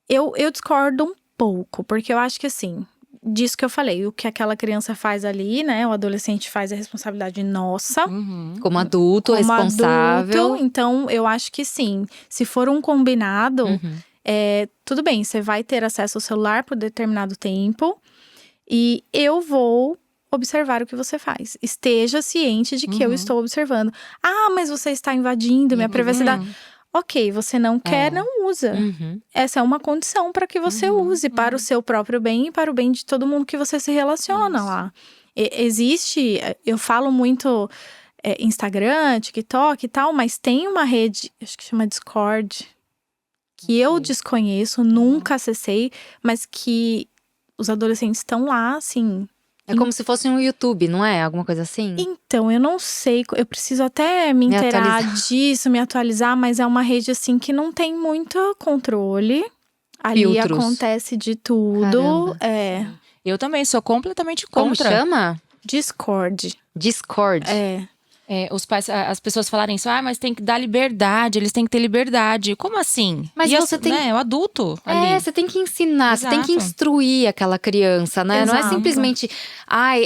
Eu discordo um pouco, porque eu acho que assim, disso que eu falei, o que aquela criança faz ali, né? O adolescente faz é responsabilidade nossa. Uhum. Como adulto, Como responsável. adulto, então eu acho que sim. Se for um combinado, Uhum. tudo bem, você vai ter acesso ao celular por determinado tempo e eu vou observar o que você faz. Esteja ciente de que eu estou observando. Mas você está invadindo minha privacidade. Ok, você não quer, não usa. Uhum. Essa é uma condição para que você use para o seu próprio bem e para o bem de todo mundo que você se relaciona lá. Existe, eu falo muito Instagram, TikTok e tal, mas tem uma rede, acho que chama Discord, que eu desconheço, nunca acessei, mas que os adolescentes estão lá, assim. É como se fosse um YouTube, não é? Alguma coisa assim? Então, eu não sei, eu preciso até me inteirar disso, me atualizar, mas é uma rede, assim, que não tem muito controle. Ali Filtros. acontece de tudo. Caramba. Eu também sou completamente Como contra. chama? Discord. Discord. Os pais, as pessoas falarem isso, mas tem que dar liberdade, eles têm que ter liberdade. Como assim? Mas E você tem- né, o adulto ali. Você tem que ensinar, você tem que Exato. instruir aquela criança, né? Não é Exato. simplesmente,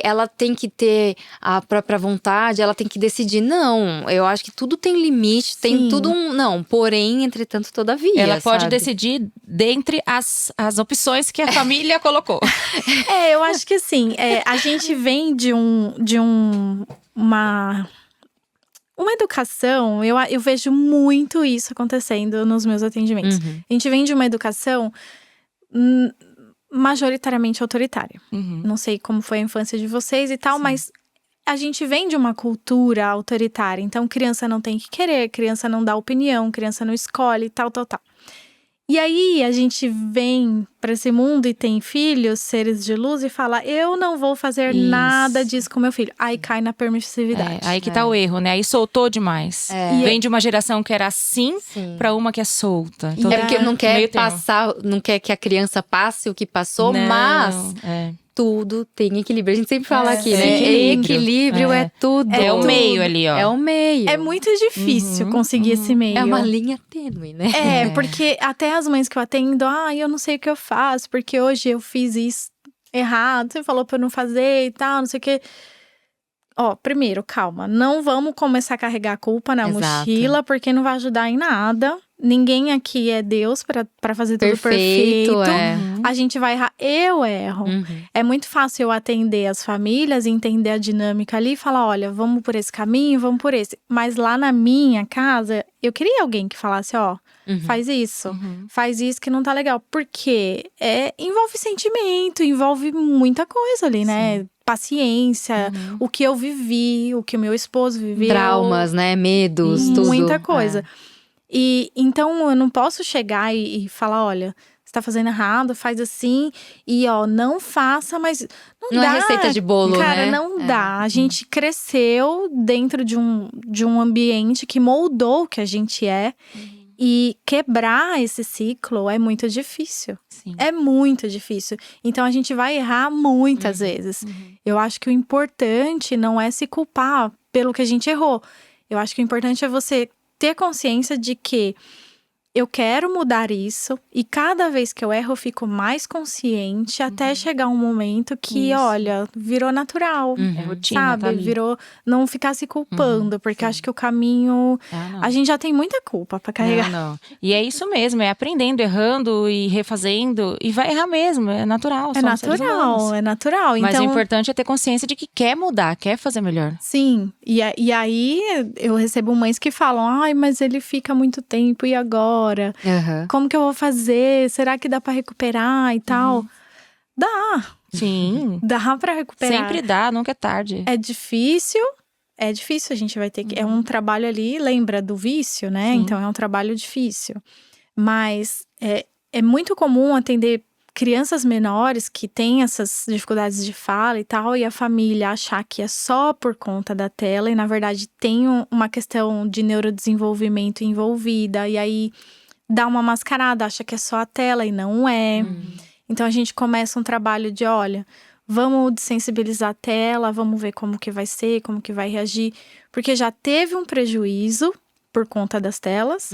ela tem que ter a própria vontade, ela tem que decidir. Não, eu acho que tudo tem limite, tem Sim. tudo não, porém, entretanto, todavia, Ela pode sabe? decidir dentre as opções que a família colocou. Eu acho que assim, a gente vem de uma educação, eu vejo muito isso acontecendo nos meus atendimentos. Uhum. A gente vem de uma educação majoritariamente autoritária. Uhum. Não sei como foi a infância de vocês e tal, mas a gente vem de uma cultura autoritária. Então, criança não tem que querer, criança não dá opinião, criança não escolhe, tal. E aí, a gente vem para esse mundo e tem filhos, seres de luz, e fala: eu não vou fazer Isso. nada disso com meu filho. Aí cai na permissividade. Aí que tá o erro, né? Aí soltou demais. Vem de uma geração que era assim Sim. pra uma que é solta. E É porque não quer meio termo. passar, não quer que a criança passe o que passou, Não, mas é. tudo tem equilíbrio. A gente sempre fala aqui, né? sim. Equilíbrio é tudo. É o meio ali, ó. É o meio. É muito difícil conseguir esse meio. É uma linha tênue, né? Porque até as mães que eu atendo, eu não sei o que eu faço, porque hoje eu fiz isso errado, você falou pra eu não fazer e tal, não sei o quê. Primeiro, calma, não vamos começar a carregar a culpa na Exato. mochila, porque não vai ajudar em nada. Ninguém aqui é Deus pra fazer tudo perfeito. A gente vai errar, eu erro. Uhum. É muito fácil eu atender as famílias, entender a dinâmica ali e falar: olha, vamos por esse caminho, vamos por esse. Mas lá na minha casa, eu queria alguém que falasse: faz isso que não tá legal. Porque envolve sentimento, envolve muita coisa ali, né? Paciência, o que eu vivi, o que o meu esposo viveu. Traumas, né? Medos, tudo. Muita coisa. E então eu não posso chegar e falar: olha, você tá fazendo errado, faz assim. E não faça, mas não dá. É receita de bolo, cara, né? não dá. A gente cresceu dentro de um ambiente que moldou o que a gente é. E quebrar esse ciclo é muito difícil. Sim. É muito difícil. Então a gente vai errar muitas vezes. Eu acho que o importante não é se culpar pelo que a gente errou. Eu acho que o importante é você ter consciência de que eu quero mudar isso. E cada vez que eu erro, eu fico mais consciente. Até chegar um momento que, Isso. olha, virou natural. É rotina, Sabe? tá ali. Virou não ficar se culpando. Porque acho que o caminho… Não. A gente já tem muita culpa pra carregar. Não. E é isso mesmo, é aprendendo, errando e refazendo. E vai errar mesmo, é natural. É somos seres humanos. natural, é natural. Mas o Então, importante é ter consciência de que quer mudar, quer fazer melhor. sim, e aí eu recebo mães que falam, ai, mas ele fica muito tempo, e agora? Aham. Como que eu vou fazer? Será que dá pra recuperar e tal? Dá, Sim, dá pra recuperar. sempre dá, nunca é tarde. É difícil, a gente vai ter que… É um trabalho ali, lembra do vício, né? Sim. Então é um trabalho difícil. Mas é muito comum atender crianças menores que têm essas dificuldades de fala e tal, e a família achar que é só por conta da tela, e na verdade tem uma questão de neurodesenvolvimento envolvida, e aí dá uma mascarada, acha que é só a tela e não é. Então a gente começa um trabalho de, olha, vamos desensibilizar a tela, vamos ver como que vai ser, como que vai reagir, porque já teve um prejuízo por conta das telas,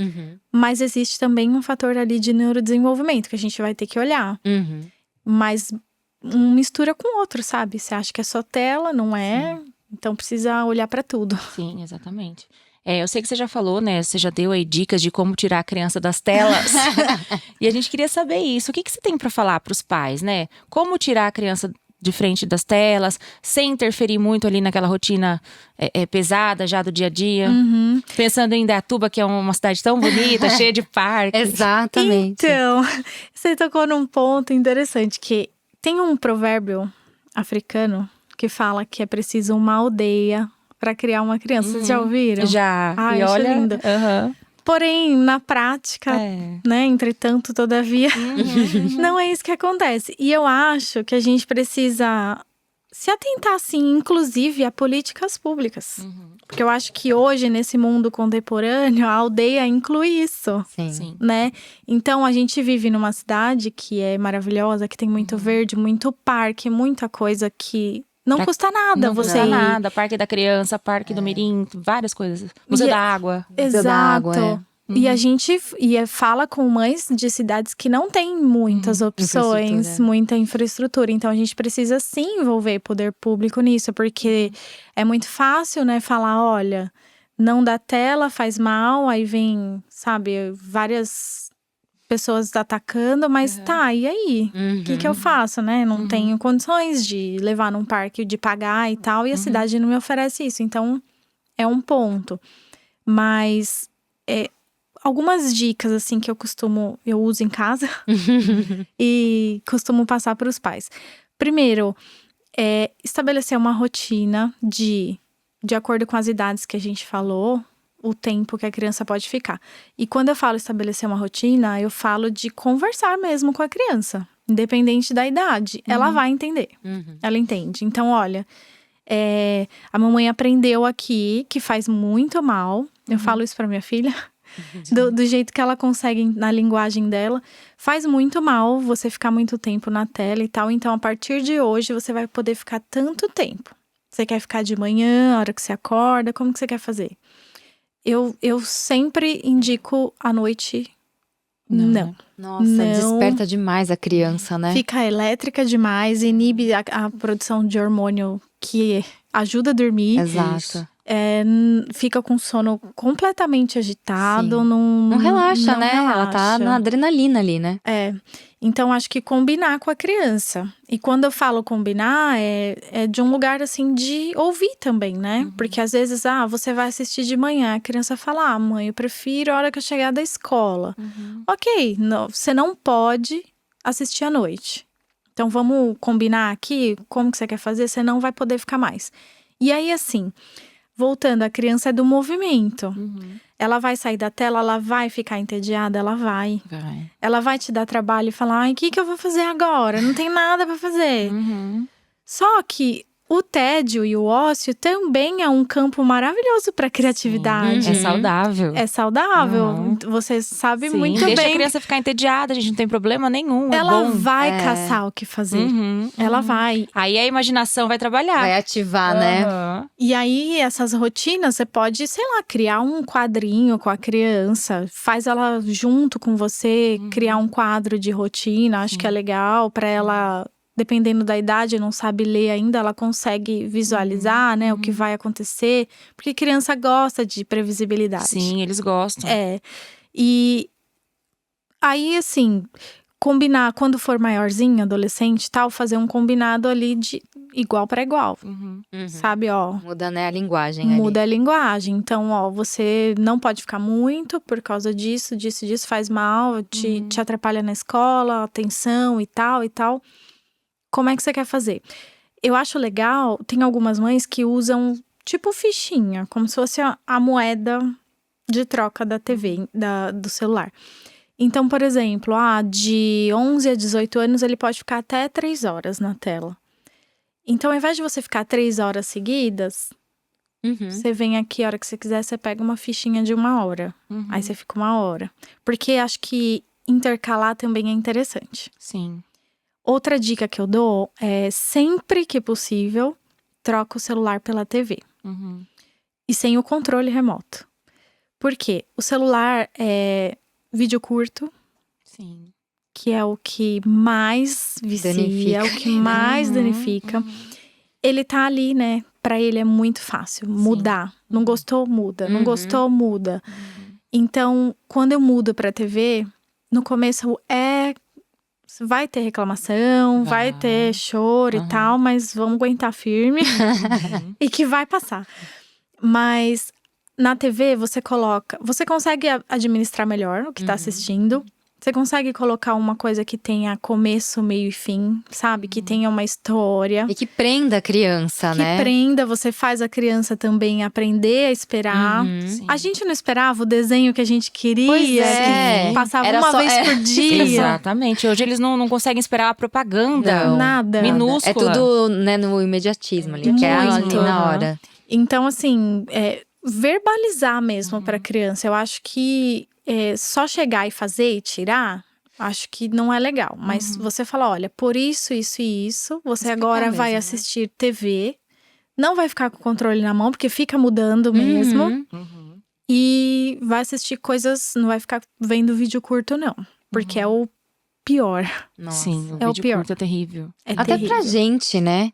mas existe também um fator ali de neurodesenvolvimento que a gente vai ter que olhar. Mas um mistura com o outro, sabe? Você acha que é só tela, não é? Então precisa olhar pra tudo. Sim, exatamente. Eu sei que você já falou, né? Você já deu aí dicas de como tirar a criança das telas. E a gente queria saber isso. O que você tem pra falar pros pais, né? Como tirar a criança de frente das telas, sem interferir muito ali naquela rotina pesada já do dia a dia. Pensando em Indaiatuba, que é uma cidade tão bonita, cheia de parques. Exatamente. Então, você tocou num ponto interessante, que tem um provérbio africano que fala que é preciso uma aldeia para criar uma criança. Vocês já ouviram? Já. Ai, E acho olha, lindo. Porém, na prática, né, entretanto, todavia, não é isso que acontece. E eu acho que a gente precisa se atentar, sim, inclusive a políticas públicas. Porque eu acho que hoje, nesse mundo contemporâneo, a aldeia inclui isso. Sim. Né? Então, a gente vive numa cidade que é maravilhosa, que tem muito verde, muito parque, muita coisa que não custa nada Não você custa ir. nada. Parque da criança, parque do mirim, várias coisas. Museu da água. Museu da água, Exato. E a gente fala com mães de cidades que não têm muitas opções, infraestrutura. muita infraestrutura. Então, a gente precisa sim envolver poder público nisso, porque é muito fácil, né, falar, olha, não dá tela, faz mal, aí vem, sabe, várias pessoas atacando, mas tá, e aí? O que eu faço, né? Não tenho condições de levar num parque, de pagar e tal, e a cidade não me oferece isso. Então, é um ponto. Mas algumas dicas, assim, que eu uso em casa e costumo passar para os pais. Primeiro, estabelecer uma rotina de acordo com as idades que a gente falou, o tempo que a criança pode ficar. E quando eu falo estabelecer uma rotina, eu falo de conversar mesmo com a criança, independente da idade. Ela vai entender, ela entende. Então, olha, a mamãe aprendeu aqui que faz muito mal. Eu falo isso pra minha filha. Do jeito que ela consegue, na linguagem dela. Faz muito mal você ficar muito tempo na tela e tal. Então, a partir de hoje, você vai poder ficar tanto tempo. Você quer ficar de manhã, a hora que você acorda? Como que você quer fazer? Eu sempre indico à noite, não. Nossa, Não. desperta demais a criança, né? Fica elétrica demais, inibe a produção de hormônio que ajuda a dormir. Exato. Fica com sono completamente agitado. Sim. Não relaxa, não né? Ela tá relaxa. na adrenalina ali, né? Então, acho que combinar com a criança. E quando eu falo combinar, é de um lugar, assim, de ouvir também, né? Porque às vezes, você vai assistir de manhã. A criança fala, mãe, eu prefiro a hora que eu chegar da escola. Ok, você não pode assistir à noite. Então, vamos combinar aqui como que você quer fazer? Você não vai poder ficar mais. E aí, assim, voltando, a criança é do movimento. Ela vai sair da tela, ela vai ficar entediada, ela vai. Ela vai te dar trabalho e falar, o que eu vou fazer agora? Não tem nada pra fazer. Só que o tédio e o ócio também é um campo maravilhoso para criatividade. É saudável. É saudável. Uhum. Você sabe Sim, muito deixa a bem. criança ficar entediada, a gente não tem problema nenhum. Ela é bom. vai caçar o que fazer. Ela vai. Aí a imaginação vai trabalhar. Vai ativar, né? Aham. E aí, essas rotinas, você pode, sei lá, criar um quadrinho com a criança. Faz ela junto com você, criar um quadro de rotina. Acho que é legal para ela, dependendo da idade, não sabe ler ainda, ela consegue visualizar, né, o que vai acontecer. Porque criança gosta de previsibilidade. Sim, eles gostam. É. E aí, assim, combinar, quando for maiorzinho, adolescente e tal, fazer um combinado ali de igual para igual. Uhum. Sabe, ó. Muda, né, a linguagem ali. Muda a linguagem. Então, ó, você não pode ficar muito por causa disso, faz mal, te atrapalha na escola, atenção e tal e tal. Como é que você quer fazer? Eu acho legal, tem algumas mães que usam tipo fichinha, como se fosse a moeda de troca da TV, do celular. Então, por exemplo, de 11 a 18 anos, ele pode ficar até 3 horas na tela. Então, ao invés de você ficar 3 horas seguidas, você vem aqui, a hora que você quiser, você pega uma fichinha de 1 hora. Aí você fica 1 hora. Porque acho que intercalar também é interessante. Sim. Outra dica que eu dou é, sempre que possível, troca o celular pela TV. E sem o controle remoto. Por quê? O celular é vídeo curto, Sim. que é o que mais vicia, Danifica. é o que mais danifica. Ele tá ali, né? Pra ele é muito fácil mudar. Não gostou, muda. Não gostou, muda. Então, quando eu mudo pra TV, no começo vai ter reclamação, vai ter choro e tal, mas vamos aguentar firme e que vai passar. Mas na TV você consegue administrar melhor o que tá assistindo. Você consegue colocar uma coisa que tenha começo, meio e fim, sabe? Que tenha uma história. E que prenda a criança, Que né? prenda, você faz a criança também aprender a esperar. A gente não esperava o desenho que a gente queria, Pois é. que passava Era uma só- vez por dia. Exatamente. Hoje eles não conseguem esperar a propaganda. Não. Nada. Minúscula. É tudo, né, no imediatismo ali. Que é ali Muito. na hora. Então, assim, verbalizar mesmo para a criança. Eu acho que só chegar e fazer e tirar, acho que não é legal. Mas você fala, olha, por isso, isso e isso, você Explicar agora vai mesmo, né? assistir TV. Não vai ficar com o controle na mão, porque fica mudando mesmo. E vai assistir coisas, não vai ficar vendo vídeo curto, não. Porque é o pior. Nossa. Sim, o É o vídeo pior. curto é terrível. É Até terrível. pra gente, né?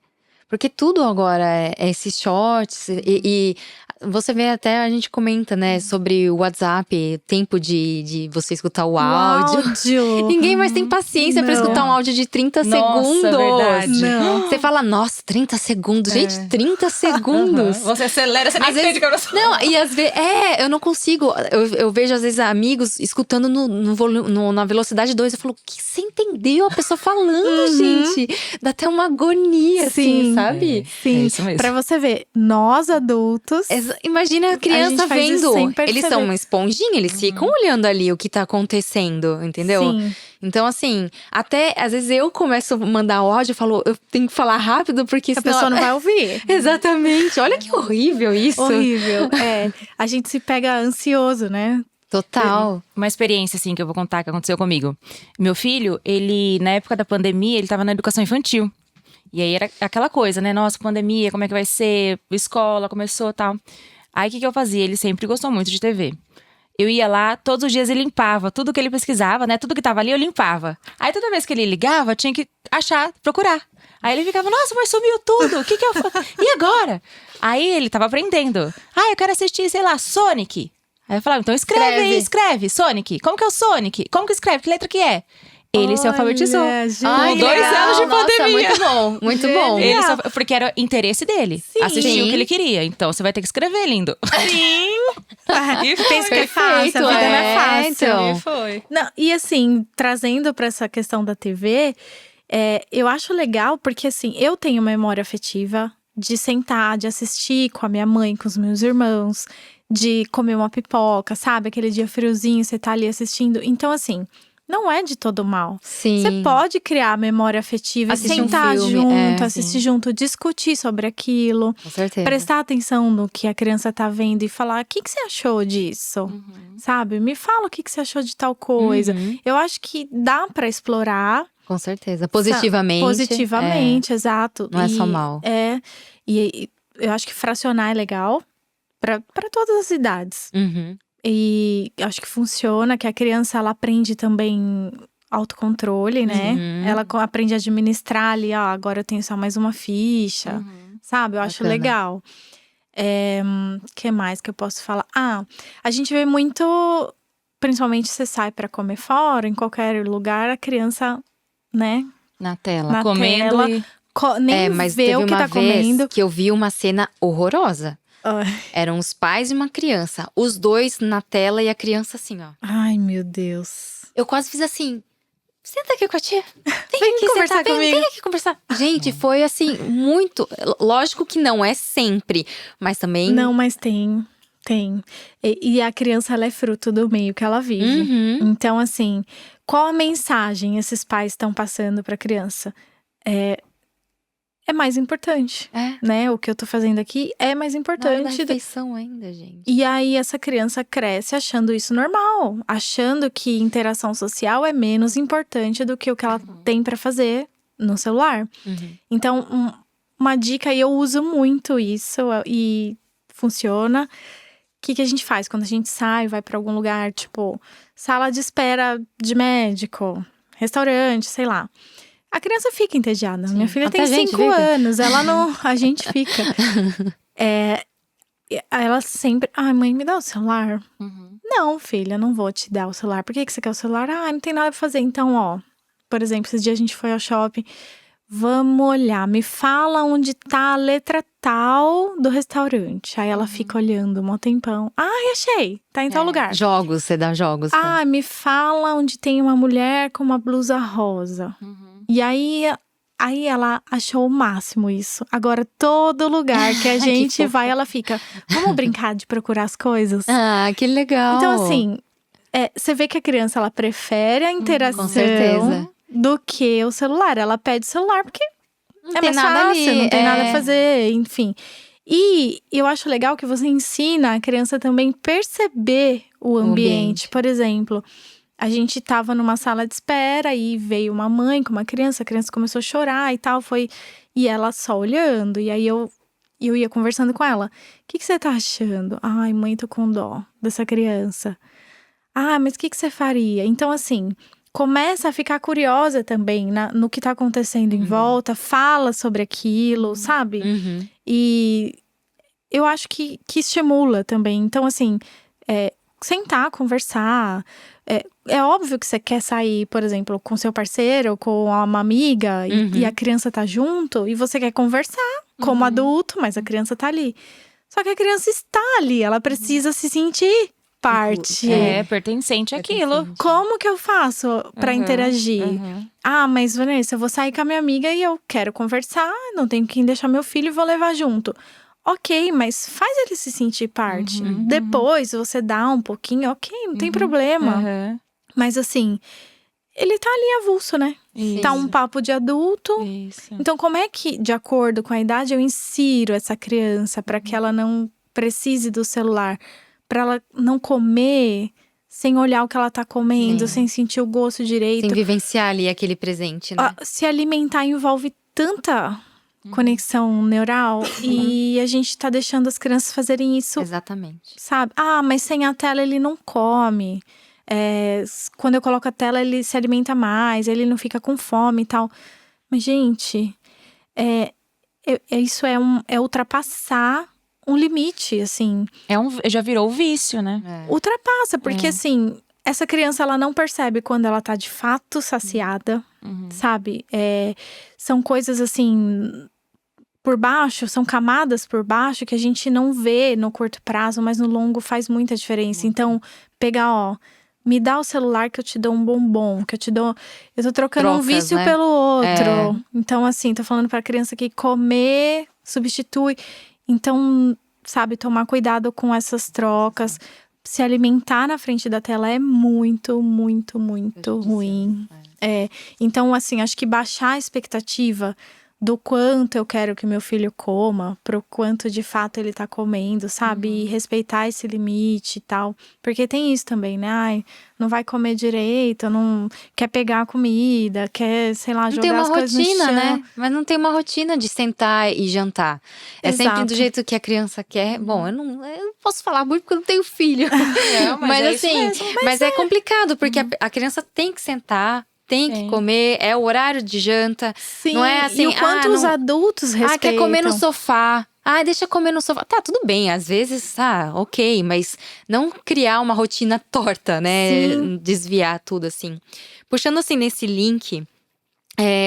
Porque tudo agora é esses shorts e você vê até, a gente comenta, né, sobre o WhatsApp, tempo de você escutar o áudio. Ninguém mais tem paciência pra Não. escutar um áudio de 30 Nossa, segundos. verdade. Não. Você fala, nossa, 30 segundos. Gente, 30 segundos. Você acelera, você nem Às vezes- entende o que eu tô Não, e às vezes. Eu não consigo. Eu vejo, às vezes, amigos escutando na velocidade 2. Eu falo, o que você entendeu a pessoa falando, gente? Dá até uma agonia, assim, Sim. sabe? Sim, É isso mesmo. pra você ver, nós adultos… Imagina a criança gente faz isso vendo. sem Eles perceber. são uma esponjinha, eles ficam olhando ali o que tá acontecendo, entendeu? Sim. Então, assim, até às vezes eu começo a mandar o áudio e falo, eu tenho que falar rápido, porque A senão… pessoa não vai ouvir. Exatamente. Olha que horrível isso. Horrível. A gente se pega ansioso, né? Total. Uma experiência, assim, que eu vou contar que aconteceu comigo. Meu filho, ele, na época da pandemia, ele tava na educação infantil. E aí era aquela coisa, né? Nossa, pandemia, como é que vai ser? Escola, começou e tal. Aí o que eu fazia? Ele sempre gostou muito de TV. Eu ia lá, todos os dias ele limpava tudo que ele pesquisava, né? Tudo que tava ali eu limpava. Aí toda vez que ele ligava, tinha que achar, procurar. Aí ele ficava, nossa, mas sumiu tudo, o que eu faço? E agora? Aí ele tava aprendendo. Eu quero assistir, sei lá, Sonic. Aí eu falava, então escreve aí, escreve. Sonic. Como que é o Sonic? Como que escreve? Que letra que é? Ele se alfabetizou. Olha, gente. Ai, Com 2 legal. anos de Nossa, pandemia. muito bom, muito bom. Ele porque era o interesse dele. Assistir Sim. o que ele queria. Então você vai ter que escrever, lindo. Pensa que é fácil, a vida não é fácil. então. foi. Não, e assim, trazendo pra essa questão da TV, eu acho legal porque assim, eu tenho memória afetiva de sentar, de assistir com a minha mãe, com os meus irmãos, de comer uma pipoca, sabe? Aquele dia friozinho, você tá ali assistindo. Então assim, não é de todo mal. Sim. Você pode criar memória afetiva, Assistir um sentar filme, junto, é, assistir sim. junto, discutir sobre aquilo. Com certeza. Prestar atenção no que a criança tá vendo e falar: o que você achou disso? Sabe? Me fala o que você achou de tal coisa. Uhum, Eu acho que dá pra explorar. com certeza. Positivamente. Positivamente, exato. Não é só mal. E eu acho que fracionar é legal pra todas as idades. Uhum. E eu acho que funciona, que a criança ela aprende também autocontrole, né? Uhum. Ela aprende a administrar ali, ó, agora eu tenho só mais uma ficha, sabe? Eu acho Bacana. legal. Que mais que eu posso falar? A gente vê muito, principalmente você sai pra comer fora, em qualquer lugar, a criança, né? Na tela, Na comendo tela. e… Nem Mas vê teve o que uma tá vez comendo. que eu vi uma cena horrorosa. Eram os pais e uma criança. Os dois na tela e a criança assim, ó. Ai, meu Deus. Eu quase fiz assim… Senta aqui com a tia. Vem aqui conversar sentar, comigo. Vem aqui conversar. Gente, foi assim, muito… Lógico que não é sempre. Mas também… Não, mas tem. E a criança, ela é fruto do meio que ela vive. Uhum. Então, assim, qual a mensagem esses pais estão passando pra criança? É mais importante, É. né? O que eu tô fazendo aqui é mais Na hora da importante. refeição ainda, gente. E aí, essa criança cresce achando isso normal. Achando que interação social é menos importante do que o que ela tem pra fazer no celular. Uhum. Então, uma dica, e eu uso muito isso e funciona. O que a gente faz quando a gente sai, vai pra algum lugar, tipo, sala de espera de médico, restaurante, sei lá. A criança fica entediada. Minha filha Até tem a gente 5 fica. anos, ela não. A gente fica. Ela sempre. Ai, mãe, me dá o celular. Não, filha, não vou te dar o celular. Por que você quer o celular? Não tem nada pra fazer. Então, ó, por exemplo, esses dias a gente foi ao shopping. Vamos olhar, me fala onde tá a letra tal do restaurante. Aí ela fica olhando um tempão. Ai, achei, tá em tal lugar. Jogos, você dá jogos. tá? Me fala onde tem uma mulher com uma blusa rosa. E aí ela achou o máximo isso. Agora, todo lugar que a gente fofo. vai, ela fica… Vamos brincar de procurar as coisas? Ah, que legal. Então, assim, você vê que a criança, ela prefere a interação… Com certeza. do que o celular. Ela pede o celular porque Não é tem mais nada fácil, ali, não tem nada a é. fazer, enfim. E eu acho legal que você ensina a criança também perceber o ambiente. Por exemplo, a gente tava numa sala de espera e veio uma mãe com uma criança, a criança começou a chorar e tal, e ela só olhando. E aí eu ia conversando com ela. O que você tá achando? Ai, mãe, tô com dó dessa criança. Mas o que você faria? Então, assim, começa a ficar curiosa também no que tá acontecendo em volta, fala sobre aquilo, sabe? Uhum. E eu acho que estimula também. Então, assim, sentar, conversar. É óbvio que você quer sair, por exemplo, com seu parceiro ou com uma amiga e a criança tá junto e você quer conversar como adulto, mas a criança tá ali. Só que a criança está ali, ela precisa se sentir parte. pertencente àquilo. Como que eu faço pra interagir? Mas Vanessa, eu vou sair com a minha amiga e eu quero conversar, não tenho quem deixar meu filho e vou levar junto. Ok, mas faz ele se sentir parte. Depois você dá um pouquinho, ok, não tem problema. Mas assim, ele tá ali avulso, né? Isso. Tá um papo de adulto. Isso. Então, como é que, de acordo com a idade, eu insiro essa criança pra que ela não precise do celular? Pra ela não comer sem olhar o que ela tá comendo, sem sentir o gosto direito. Sem vivenciar ali aquele presente, né? Se alimentar envolve tanta conexão neural e a gente tá deixando as crianças fazerem isso, Exatamente. sabe? Mas sem a tela ele não come. Quando eu coloco a tela, ele se alimenta mais, ele não fica com fome e tal. Mas, gente, isso é ultrapassar um limite, assim. Já virou vício, né? Ultrapassa, porque assim, essa criança ela não percebe quando ela tá de fato saciada, sabe? São coisas assim, por baixo, são camadas por baixo que a gente não vê no curto prazo, mas no longo faz muita diferença. Então, pegar, me dá o celular que eu te dou um bombom, que eu te dou… Eu tô trocando um Trocas, vício né? pelo outro. Então, assim, tô falando pra criança que comer substitui… Então, sabe, tomar cuidado com essas trocas. se alimentar na frente da tela é muito, muito, muito ruim. Então, assim, acho que baixar a expectativa do quanto eu quero que meu filho coma, pro quanto de fato ele tá comendo, sabe? E respeitar esse limite e tal. Porque tem isso também, né? Ai, não vai comer direito, não quer pegar a comida, quer, sei lá, Não tem jogar uma as coisas no rotina, chão. né? Mas não tem uma rotina de sentar e jantar. É sempre do Exato. jeito que a criança quer. Bom, eu não posso falar muito porque eu não tenho filho. Não, mas é isso assim, mesmo. mas é complicado, porque a criança tem que sentar, tem que comer, é o horário de janta. Sim, Não é assim, e o quanto os adultos respeitam. quer comer no sofá. Deixa comer no sofá. Tá, tudo bem, às vezes, ok, mas não criar uma rotina torta, né? Sim. Desviar tudo assim. Puxando assim nesse link,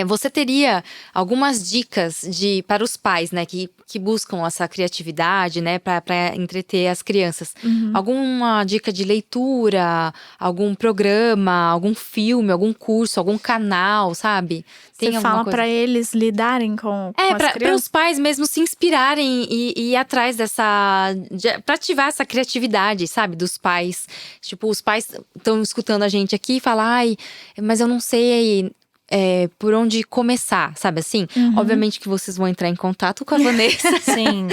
você teria algumas dicas para os pais, né, que buscam essa criatividade, né, para entreter as crianças. Alguma dica de leitura, algum programa, algum filme, algum curso, algum canal, sabe? Tem Você alguma fala coisa? pra eles lidarem com as Para crianças? os pais mesmo se inspirarem e ir atrás pra ativar essa criatividade, sabe, dos pais. Tipo, os pais estão escutando a gente aqui e falam, mas eu não sei por onde começar, sabe assim? Obviamente que vocês vão entrar em contato com a Vanessa. Sim,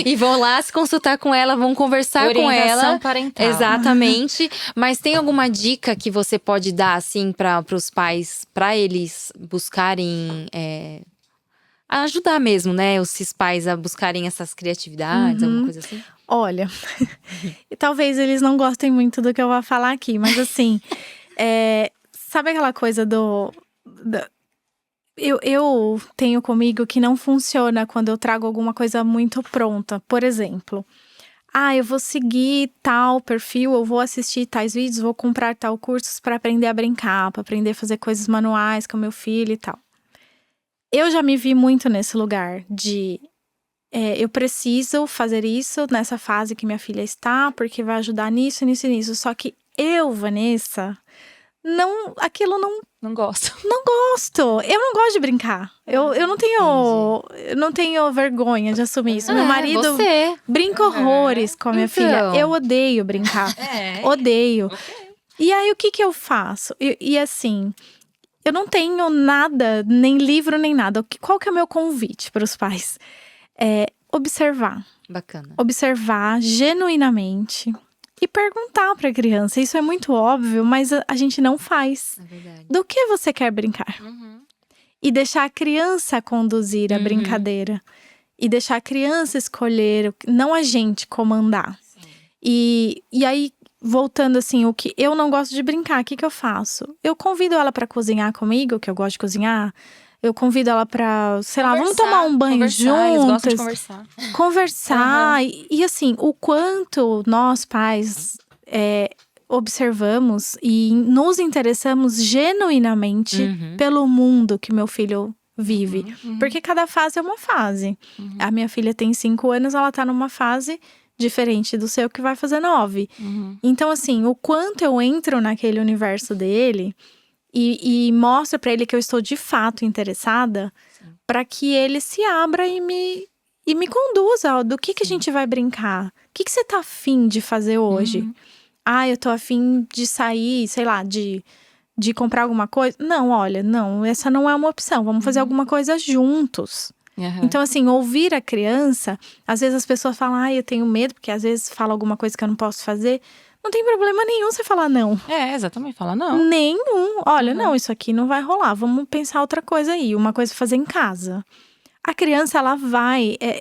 E vão lá se consultar com ela, vão conversar com orientação ela. parental. Exatamente. Mas tem alguma dica que você pode dar, assim, para os pais, para eles buscarem ajudar mesmo, né? Esses pais a buscarem essas criatividades, alguma coisa assim? Olha, e talvez eles não gostem muito do que eu vou falar aqui, mas assim, sabe aquela coisa eu tenho comigo que não funciona quando eu trago alguma coisa muito pronta. Por exemplo, eu vou seguir tal perfil, eu vou assistir tais vídeos, vou comprar tal cursos para aprender a brincar, para aprender a fazer coisas manuais com meu filho e tal. Eu já me vi muito nesse lugar de eu preciso fazer isso nessa fase que minha filha está, porque vai ajudar nisso, nisso e nisso. Só que eu, Vanessa, aquilo Não gosto. não gosto. Eu não gosto de brincar. Eu não tenho vergonha de assumir isso. Meu marido Você. brinca horrores com a minha filha. Eu odeio brincar. Odeio. E aí, o que eu faço? E assim, eu não tenho nada, nem livro, nem nada. Qual que é o meu convite para os pais? Observar. Bacana. Observar genuinamente e perguntar para a criança. Isso é muito óbvio, mas a gente não faz. É verdade. Do que você quer brincar? E deixar a criança conduzir a brincadeira. E deixar a criança escolher, não a gente comandar. E aí, voltando assim, o que eu não gosto de brincar, o que eu faço? Eu convido ela para cozinhar comigo, que eu gosto de cozinhar. Eu convido ela pra, sei lá, vamos tomar um banho juntos. Eles gostam de conversar. Conversar. E assim, o quanto nós pais observamos e nos interessamos genuinamente pelo mundo que meu filho vive. Porque cada fase é uma fase. A minha filha tem 5 anos, ela tá numa fase diferente do seu que vai fazer 9. Então assim, o quanto eu entro naquele universo dele e mostro pra ele que eu estou de fato interessada, para que ele se abra e me conduza. Do que a gente vai brincar? O que você tá afim de fazer hoje? Eu tô afim de sair, sei lá, de comprar alguma coisa. Não, olha, não, essa não é uma opção. Vamos fazer alguma coisa juntos. Então, assim, ouvir a criança, às vezes as pessoas falam, eu tenho medo, porque às vezes fala alguma coisa que eu não posso fazer. Não tem problema nenhum você falar não. Exatamente, fala não. Nenhum. Olha, não, isso aqui não vai rolar. Vamos pensar outra coisa aí, uma coisa pra fazer em casa. A criança,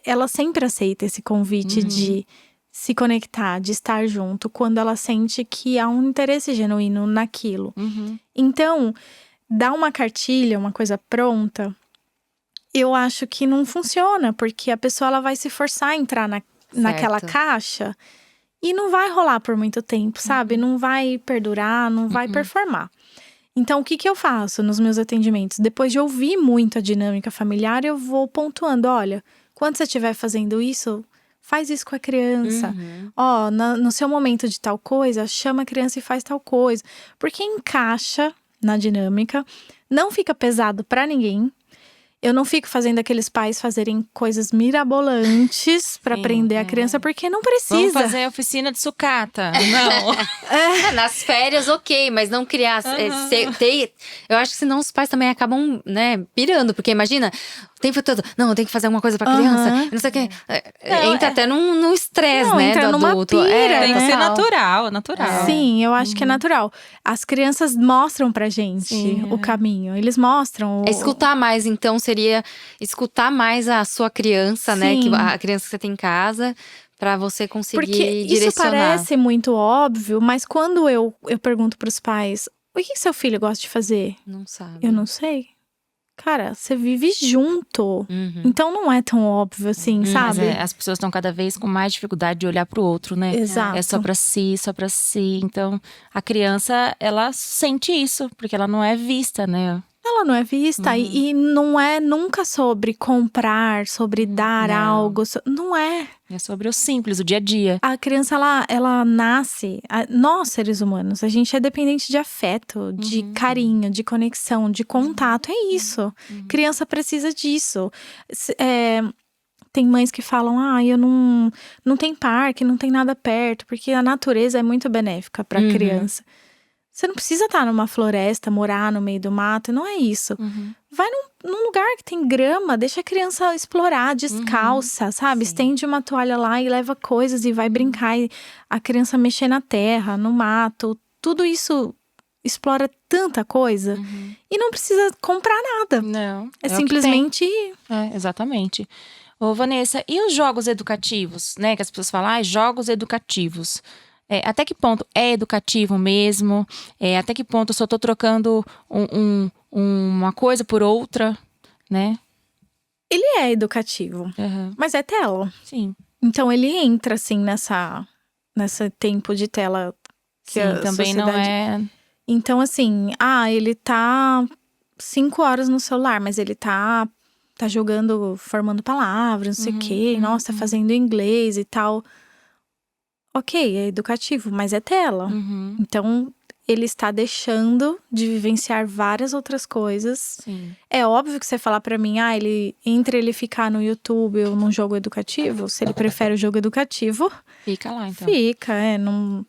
ela sempre aceita esse convite de se conectar, de estar junto, quando ela sente que há um interesse genuíno naquilo. Então, dar uma cartilha, uma coisa pronta, eu acho que não funciona, porque a pessoa ela vai se forçar a entrar naquela caixa e não vai rolar por muito tempo, sabe? Não vai perdurar, não vai performar. Então, o que eu faço nos meus atendimentos? Depois de ouvir muito a dinâmica familiar, eu vou pontuando, olha, quando você estiver fazendo isso, faz isso com a criança. No seu momento de tal coisa, chama a criança e faz tal coisa. Porque encaixa na dinâmica, não fica pesado pra ninguém. Eu não fico fazendo aqueles pais fazerem coisas mirabolantes pra Sim, prender a criança, porque não precisa. Vamos fazer oficina de sucata. Não. Nas férias, ok, mas não criar. Eu acho que senão os pais também acabam, né, pirando. Porque imagina, o tempo todo, não, eu tenho que fazer alguma coisa pra criança, Aham. não sei o quê. Não, Entra até num estresse, Não, né, entra do numa adulto. pira, Tem que né? ser total. natural. Sim, eu acho que é natural. As crianças mostram pra gente Sim, o é. caminho. Eles mostram. É escutar mais, então, seria escutar mais a sua criança, né? Sim. A criança que você tem em casa, pra você conseguir Porque isso direcionar. parece muito óbvio, mas quando eu pergunto pros pais: o que seu filho gosta de fazer? Não sabe. Eu não sei. Cara, você vive junto. Uhum. Então não é tão óbvio assim, Mas sabe? as pessoas estão cada vez com mais dificuldade de olhar pro outro, né? Exato. É só pra si, só pra si. Então, a criança, ela sente isso, porque ela não é vista, né? Ela não é vista e não é nunca sobre comprar, sobre dar Não. algo. Não é. É sobre o simples, o dia a dia. A criança, ela nasce… Nós, seres humanos, a gente é dependente de afeto, de carinho, de conexão, de contato. É isso. Criança precisa disso. Tem mães que falam, eu não tem parque, não tem nada perto, porque a natureza é muito benéfica para a criança. Você não precisa estar numa floresta, morar no meio do mato, não é isso. Vai num lugar que tem grama, deixa a criança explorar descalça, sabe? Sim. Estende uma toalha lá e leva coisas e vai brincar. E a criança mexer na terra, no mato, tudo isso explora tanta coisa. E não precisa comprar nada. Não. É o que simplesmente… tem. É, exatamente. Ô, Vanessa, e os jogos educativos, né? Que as pessoas falam, jogos educativos. Até que ponto é educativo mesmo? Até que ponto eu só tô trocando uma coisa por outra, né? Ele é educativo, Uhum. mas é tela. Sim. Então ele entra, assim, nessa tempo de tela que Sim, a também não sociedade… é… Então, assim, ele tá 5 horas no celular, mas ele tá jogando, formando palavras, não sei o quê. Nossa, fazendo inglês e tal. Ok, é educativo, mas é tela. Então, ele está deixando de vivenciar várias outras coisas. Sim. É óbvio que você falar pra mim, ele ficar no YouTube ou num jogo educativo, se ele prefere o jogo educativo, Fica lá, então. fica, não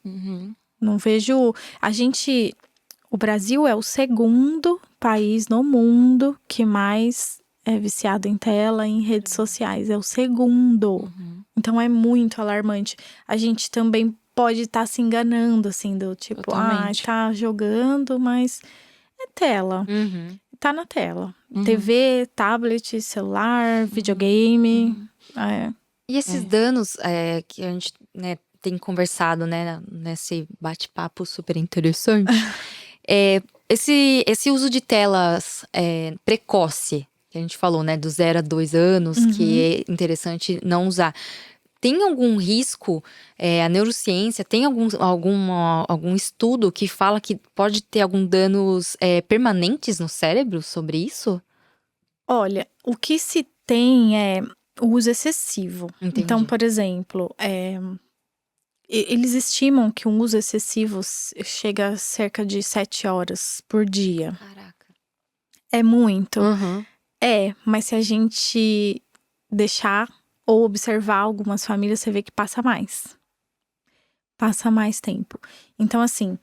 vejo… O Brasil é o segundo país no mundo que mais é viciado em tela e em redes sociais. É o segundo. Então é muito alarmante. A gente também pode estar se enganando, assim, do tipo, Totalmente. tá jogando, mas é tela. Tá na tela. TV, tablet, celular, videogame. E esses danos que a gente, né, tem conversado, né, nesse bate-papo super interessante, esse uso de telas precoce, que a gente falou, né, do 0 a 2 anos, que é interessante não usar. Tem algum risco, a neurociência, tem algum estudo que fala que pode ter algum danos permanentes no cérebro sobre isso? Olha, o que se tem é o uso excessivo. Entendi. Então, por exemplo, eles estimam que um uso excessivo chega a cerca de 7 horas por dia. Caraca. É muito. Uhum. Mas se a gente deixar ou observar algumas famílias, você vê que passa mais. Passa mais tempo. Então, assim,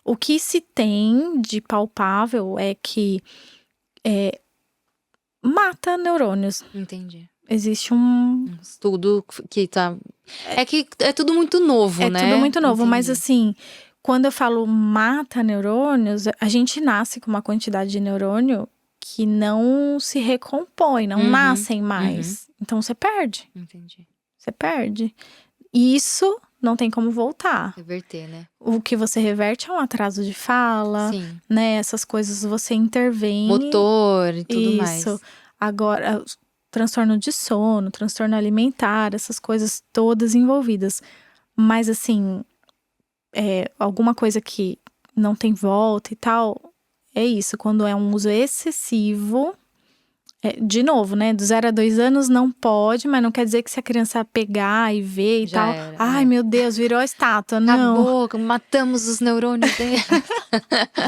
o que se tem de palpável é que mata neurônios. Entendi. Existe um… Um estudo que tá… É que é tudo muito novo, né? É tudo muito novo, mas Entendi. assim, quando eu falo mata neurônios, a gente nasce com uma quantidade de neurônio que não se recompõe, não nascem mais. Então você perde. Entendi. Você perde. E isso não tem como voltar. Reverter, né? O que você reverte é um atraso de fala, Sim. né? Essas coisas você intervém. Motor e tudo mais. Isso. Agora, transtorno de sono, transtorno alimentar, essas coisas todas envolvidas. Mas assim, alguma coisa que não tem volta e tal, é isso. Quando é um uso excessivo, de novo, né? Do 0 a 2 anos não pode, mas não quer dizer que se a criança pegar e ver e Já tal… era, Ai, meu Deus, virou a estátua. Não. Acabou, matamos os neurônios dele.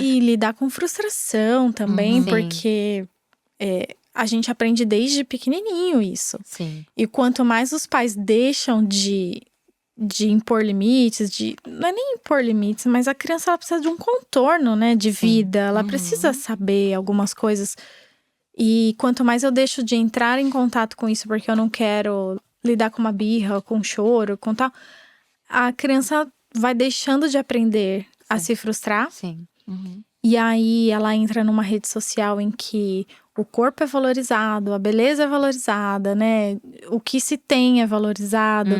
E lidar com frustração também, Sim. porque a gente aprende desde pequenininho isso. Sim. E quanto mais os pais deixam de impor limites, não é nem impor limites, mas a criança ela precisa de um contorno, né, de vida. Ela precisa saber algumas coisas. E quanto mais eu deixo de entrar em contato com isso, porque eu não quero lidar com uma birra, com choro, com tal, a criança vai deixando de aprender a se frustrar. Sim. E aí ela entra numa rede social em que o corpo é valorizado, a beleza é valorizada, né? O que se tem é valorizado.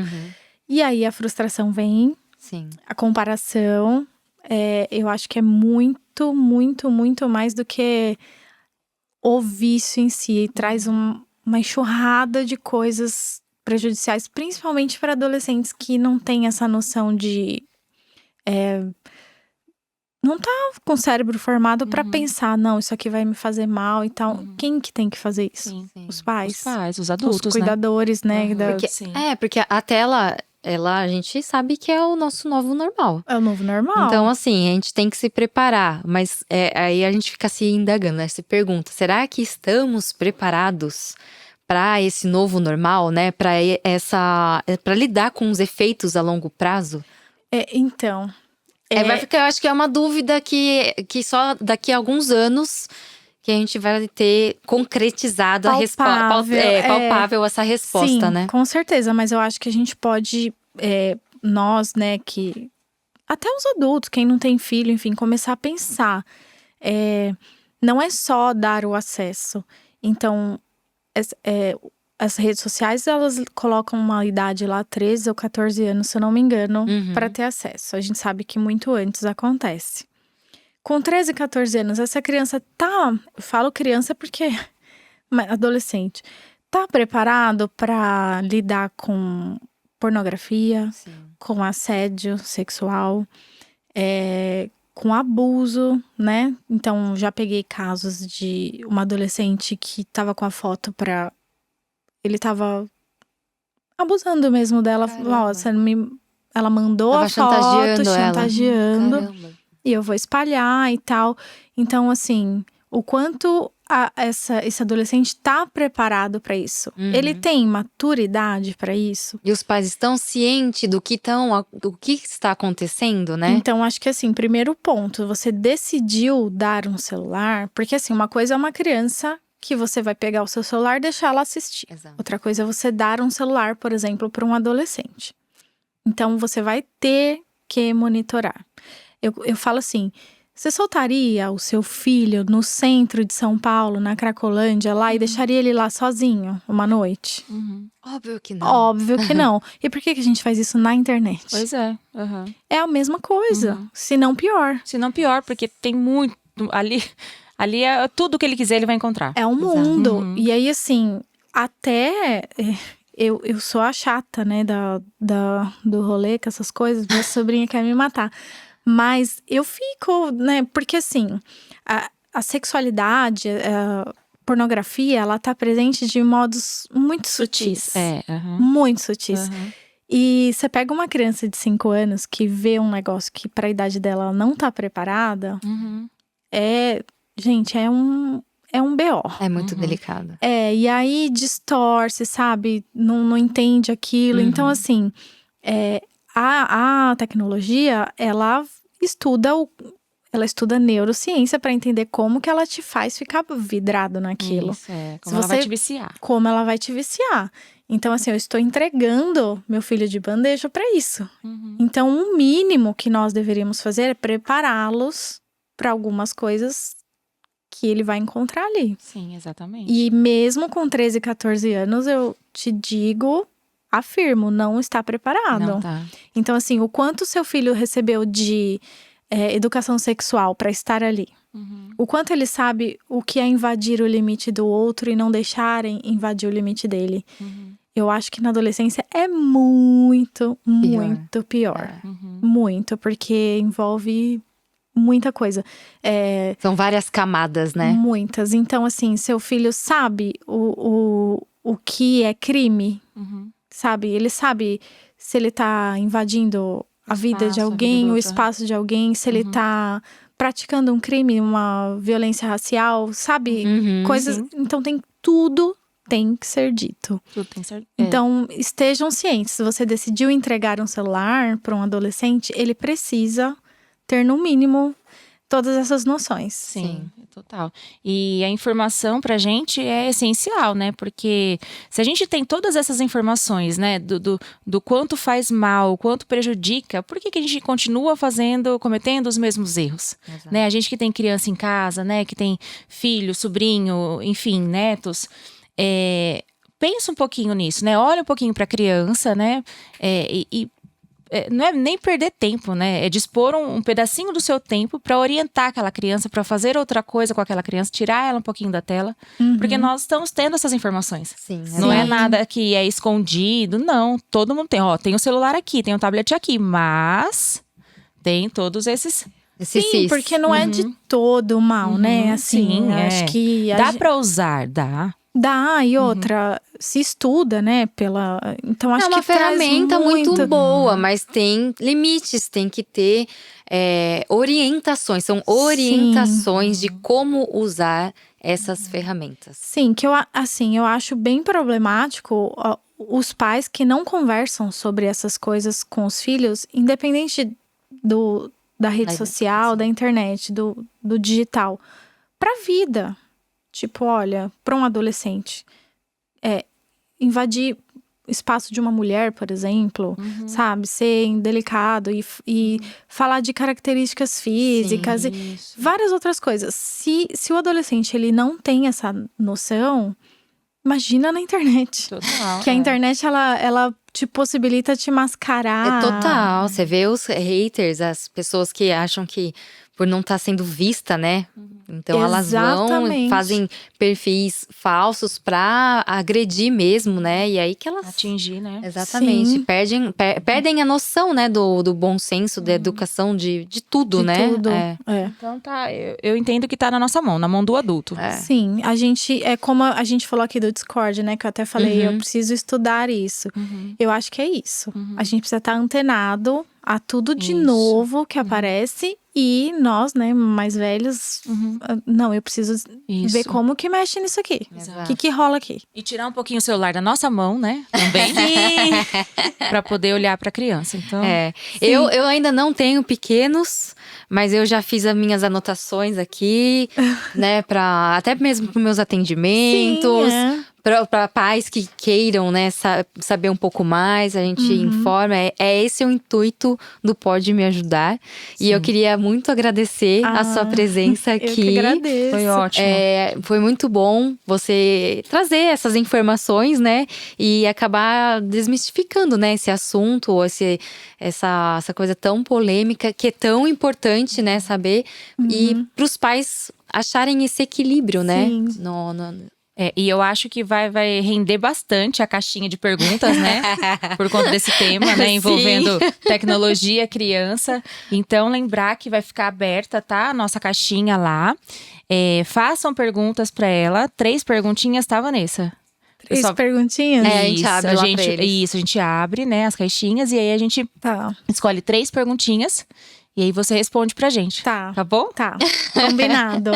E aí a frustração vem, Sim. a comparação. Eu acho que é muito, muito, muito mais do que o vício em si. Traz uma enxurrada de coisas prejudiciais, principalmente para adolescentes que não têm essa noção de… não tá com o cérebro formado para pensar, não, isso aqui vai me fazer mal e tal. Quem que tem que fazer isso? Sim. Os pais. Os pais, os adultos, os cuidadores, né? Porque, Sim. porque a tela, a gente sabe que é o nosso novo normal. É o novo normal. Então, assim, a gente tem que se preparar. Mas aí a gente fica se indagando, né? Se pergunta, será que estamos preparados para esse novo normal, né? Para lidar com os efeitos a longo prazo? Então… Vai ficar, eu acho que é uma dúvida que só daqui a alguns anos que a gente vai ter concretizado palpável essa resposta, sim, né? Com certeza, mas eu acho que a gente pode, nós, né, que… Até os adultos, quem não tem filho, enfim, começar a pensar. Não é só dar o acesso. Então, as redes sociais, elas colocam uma idade lá, 13 ou 14 anos, se eu não me engano, para ter acesso. A gente sabe que muito antes acontece. Com 13, 14 anos, essa criança tá… Eu falo criança porque… adolescente. Tá preparado para lidar com pornografia, com assédio sexual, com abuso, né? Então, já peguei casos de uma adolescente que tava com a foto pra… Ele tava abusando mesmo dela. Nossa, ela mandou Tava a foto, chantageando chantageando. Caramba. E eu vou espalhar e tal. Então, assim, o quanto esse adolescente tá preparado pra isso? Ele tem maturidade pra isso? E os pais estão cientes do que está acontecendo, né? Então, acho que assim, primeiro ponto, você decidiu dar um celular, porque assim, uma coisa é uma criança que você vai pegar o seu celular e deixar ela assistir. Exato. Outra coisa é você dar um celular, por exemplo, para um adolescente. Então, você vai ter que monitorar. Eu falo assim, você soltaria o seu filho no centro de São Paulo, na Cracolândia, lá, e deixaria ele lá sozinho uma noite? Óbvio que não. Óbvio que não. E por que a gente faz isso na internet? Pois é. É a mesma coisa, se não pior. Se não pior, porque tem muito… Ali é tudo que ele quiser, ele vai encontrar. É um mundo. E aí, assim, até… Eu sou a chata, né, do rolê com essas coisas. Minha sobrinha quer me matar. Mas eu fico, né, porque assim… A sexualidade, a pornografia, ela tá presente de modos muito sutis. Muito sutis. E você pega uma criança de 5 anos que vê um negócio que pra idade dela ela não tá preparada… Gente, é um BO. É muito delicado. E aí distorce, sabe? Não entende aquilo. Então, assim, a tecnologia, ela estuda neurociência para entender como que ela te faz ficar vidrado naquilo. Isso, como ela vai te viciar. Como ela vai te viciar. Então, assim, eu estou entregando meu filho de bandeja para isso. Então, o mínimo que nós deveríamos fazer é prepará-los para algumas coisas que ele vai encontrar ali. Sim, exatamente. E mesmo com 13, 14 anos, eu te digo, afirmo, não está preparado. Não tá. Então, assim, o quanto seu filho recebeu de educação sexual para estar ali? O quanto ele sabe o que é invadir o limite do outro e não deixarem invadir o limite dele? Eu acho que na adolescência é muito, muito pior. Muito, porque envolve… muita coisa. São várias camadas, né? Muitas. Então, assim, seu filho sabe o que é crime, sabe? Ele sabe se ele tá invadindo a vida de alguém, o espaço de alguém, se ele tá praticando um crime, uma violência racial, sabe? Uhum. Coisas. Então tudo tem que ser dito. Tudo tem certo. Então, estejam cientes. Se você decidiu entregar um celular para um adolescente, ele precisa ter, no mínimo, todas essas noções. Sim, total. E a informação pra gente é essencial, né? Porque se a gente tem todas essas informações, né? Do quanto faz mal, quanto prejudica, por que a gente continua cometendo os mesmos erros? Né? A gente que tem criança em casa, né? Que tem filho, sobrinho, enfim, netos. Pensa um pouquinho nisso, né? Olha um pouquinho pra criança, né? Não é nem perder tempo, né? É dispor um pedacinho do seu tempo para orientar aquela criança, para fazer outra coisa com aquela criança, tirar ela um pouquinho da tela. Porque nós estamos tendo essas informações. Sim, Não é nada que é escondido, não. Todo mundo tem. Ó, tem o celular aqui, tem o tablet aqui, mas tem todos esses. Sim, porque não é de todo mal, né? Assim, sim, acho que dá para usar, dá. Dá, e outra, se estuda, né, então acho é uma que traz ferramenta muito boa, mas tem limites, tem que ter orientações. São orientações de como usar essas ferramentas. Sim, eu acho bem problemático os pais que não conversam sobre essas coisas com os filhos, independente da rede social, da internet, do digital, pra vida. Tipo, olha, para um adolescente, invadir espaço de uma mulher, por exemplo, sabe? Ser indelicado e falar de características físicas. Sim, e várias outras coisas. Se o adolescente ele não tem essa noção, imagina na internet. Total, que a internet, ela te possibilita te mascarar. Total. Você vê os haters, as pessoas que acham que por não estar sendo vista, né? Então elas vão, fazem perfis falsos pra agredir mesmo, né? E aí que elas… atingir, né? Exatamente. Perdem a noção, né? Do bom senso, da educação, de tudo, de né? Tudo. Então eu entendo que tá na nossa mão, na mão do adulto. Sim, a gente, como a gente falou aqui do Discord, né? Que eu até falei, eu preciso estudar isso. Eu acho que é isso. A gente precisa estar antenado a tudo de novo que aparece. E nós, né, mais velhos, não, eu preciso ver como que mexe nisso aqui. O que rola aqui. E tirar um pouquinho o celular da nossa mão, né, também. Pra poder olhar pra criança, então… Eu ainda não tenho pequenos, mas eu já fiz as minhas anotações aqui, né, até mesmo para meus atendimentos. Sim, Para pais que queiram, né, saber um pouco mais, a gente informa. Esse o intuito do Pode Me Ajudar. Sim. E eu queria muito agradecer a sua presença aqui. Eu que agradeço. Foi ótimo. Foi muito bom você trazer essas informações, né? E acabar desmistificando, né, esse assunto, ou essa coisa tão polêmica, que é tão importante, né, saber. E para os pais acharem esse equilíbrio, né? E eu acho que vai render bastante a caixinha de perguntas, né? Por conta desse tema, né? Envolvendo tecnologia, criança. Então, lembrar que vai ficar aberta, tá? A nossa caixinha lá. Façam perguntas pra ela. 3 perguntinhas, tá, Vanessa? 3 perguntinhas? A gente abre lá pra eles. Isso, a gente abre, né, as caixinhas. E aí, a gente escolhe 3 perguntinhas. E aí você responde pra gente. Tá bom? Tá. Combinado.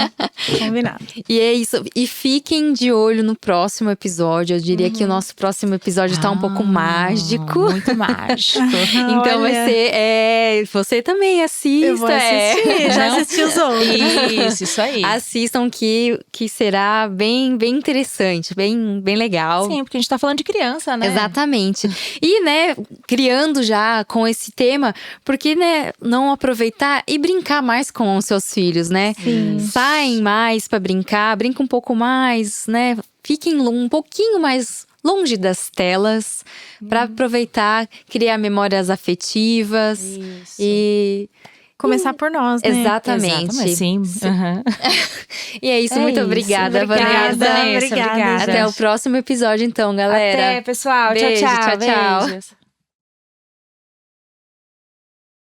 Combinado. E é isso. E fiquem de olho no próximo episódio. Eu diria que o nosso próximo episódio tá um pouco mágico. Muito mágico. Então vai ser… você também assista. Eu vou assistir. Já assisti os outros. Isso aí. Assistam que será bem interessante. Bem legal. Sim, porque a gente tá falando de criança, né? Exatamente. E, né, criando já com esse tema. Porque, né, não aproveitar e brincar mais com os seus filhos, né? Sim. Saem mais pra brincar, brinca um pouco mais, né? Fiquem um pouquinho mais longe das telas para aproveitar, criar memórias afetivas. Isso. E começar por nós, né? Exatamente. Sim. E é isso, muito obrigada, Vanessa. Obrigada. Até o próximo episódio, então, galera. Até, pessoal. Beijo, tchau. tchau. Beijos.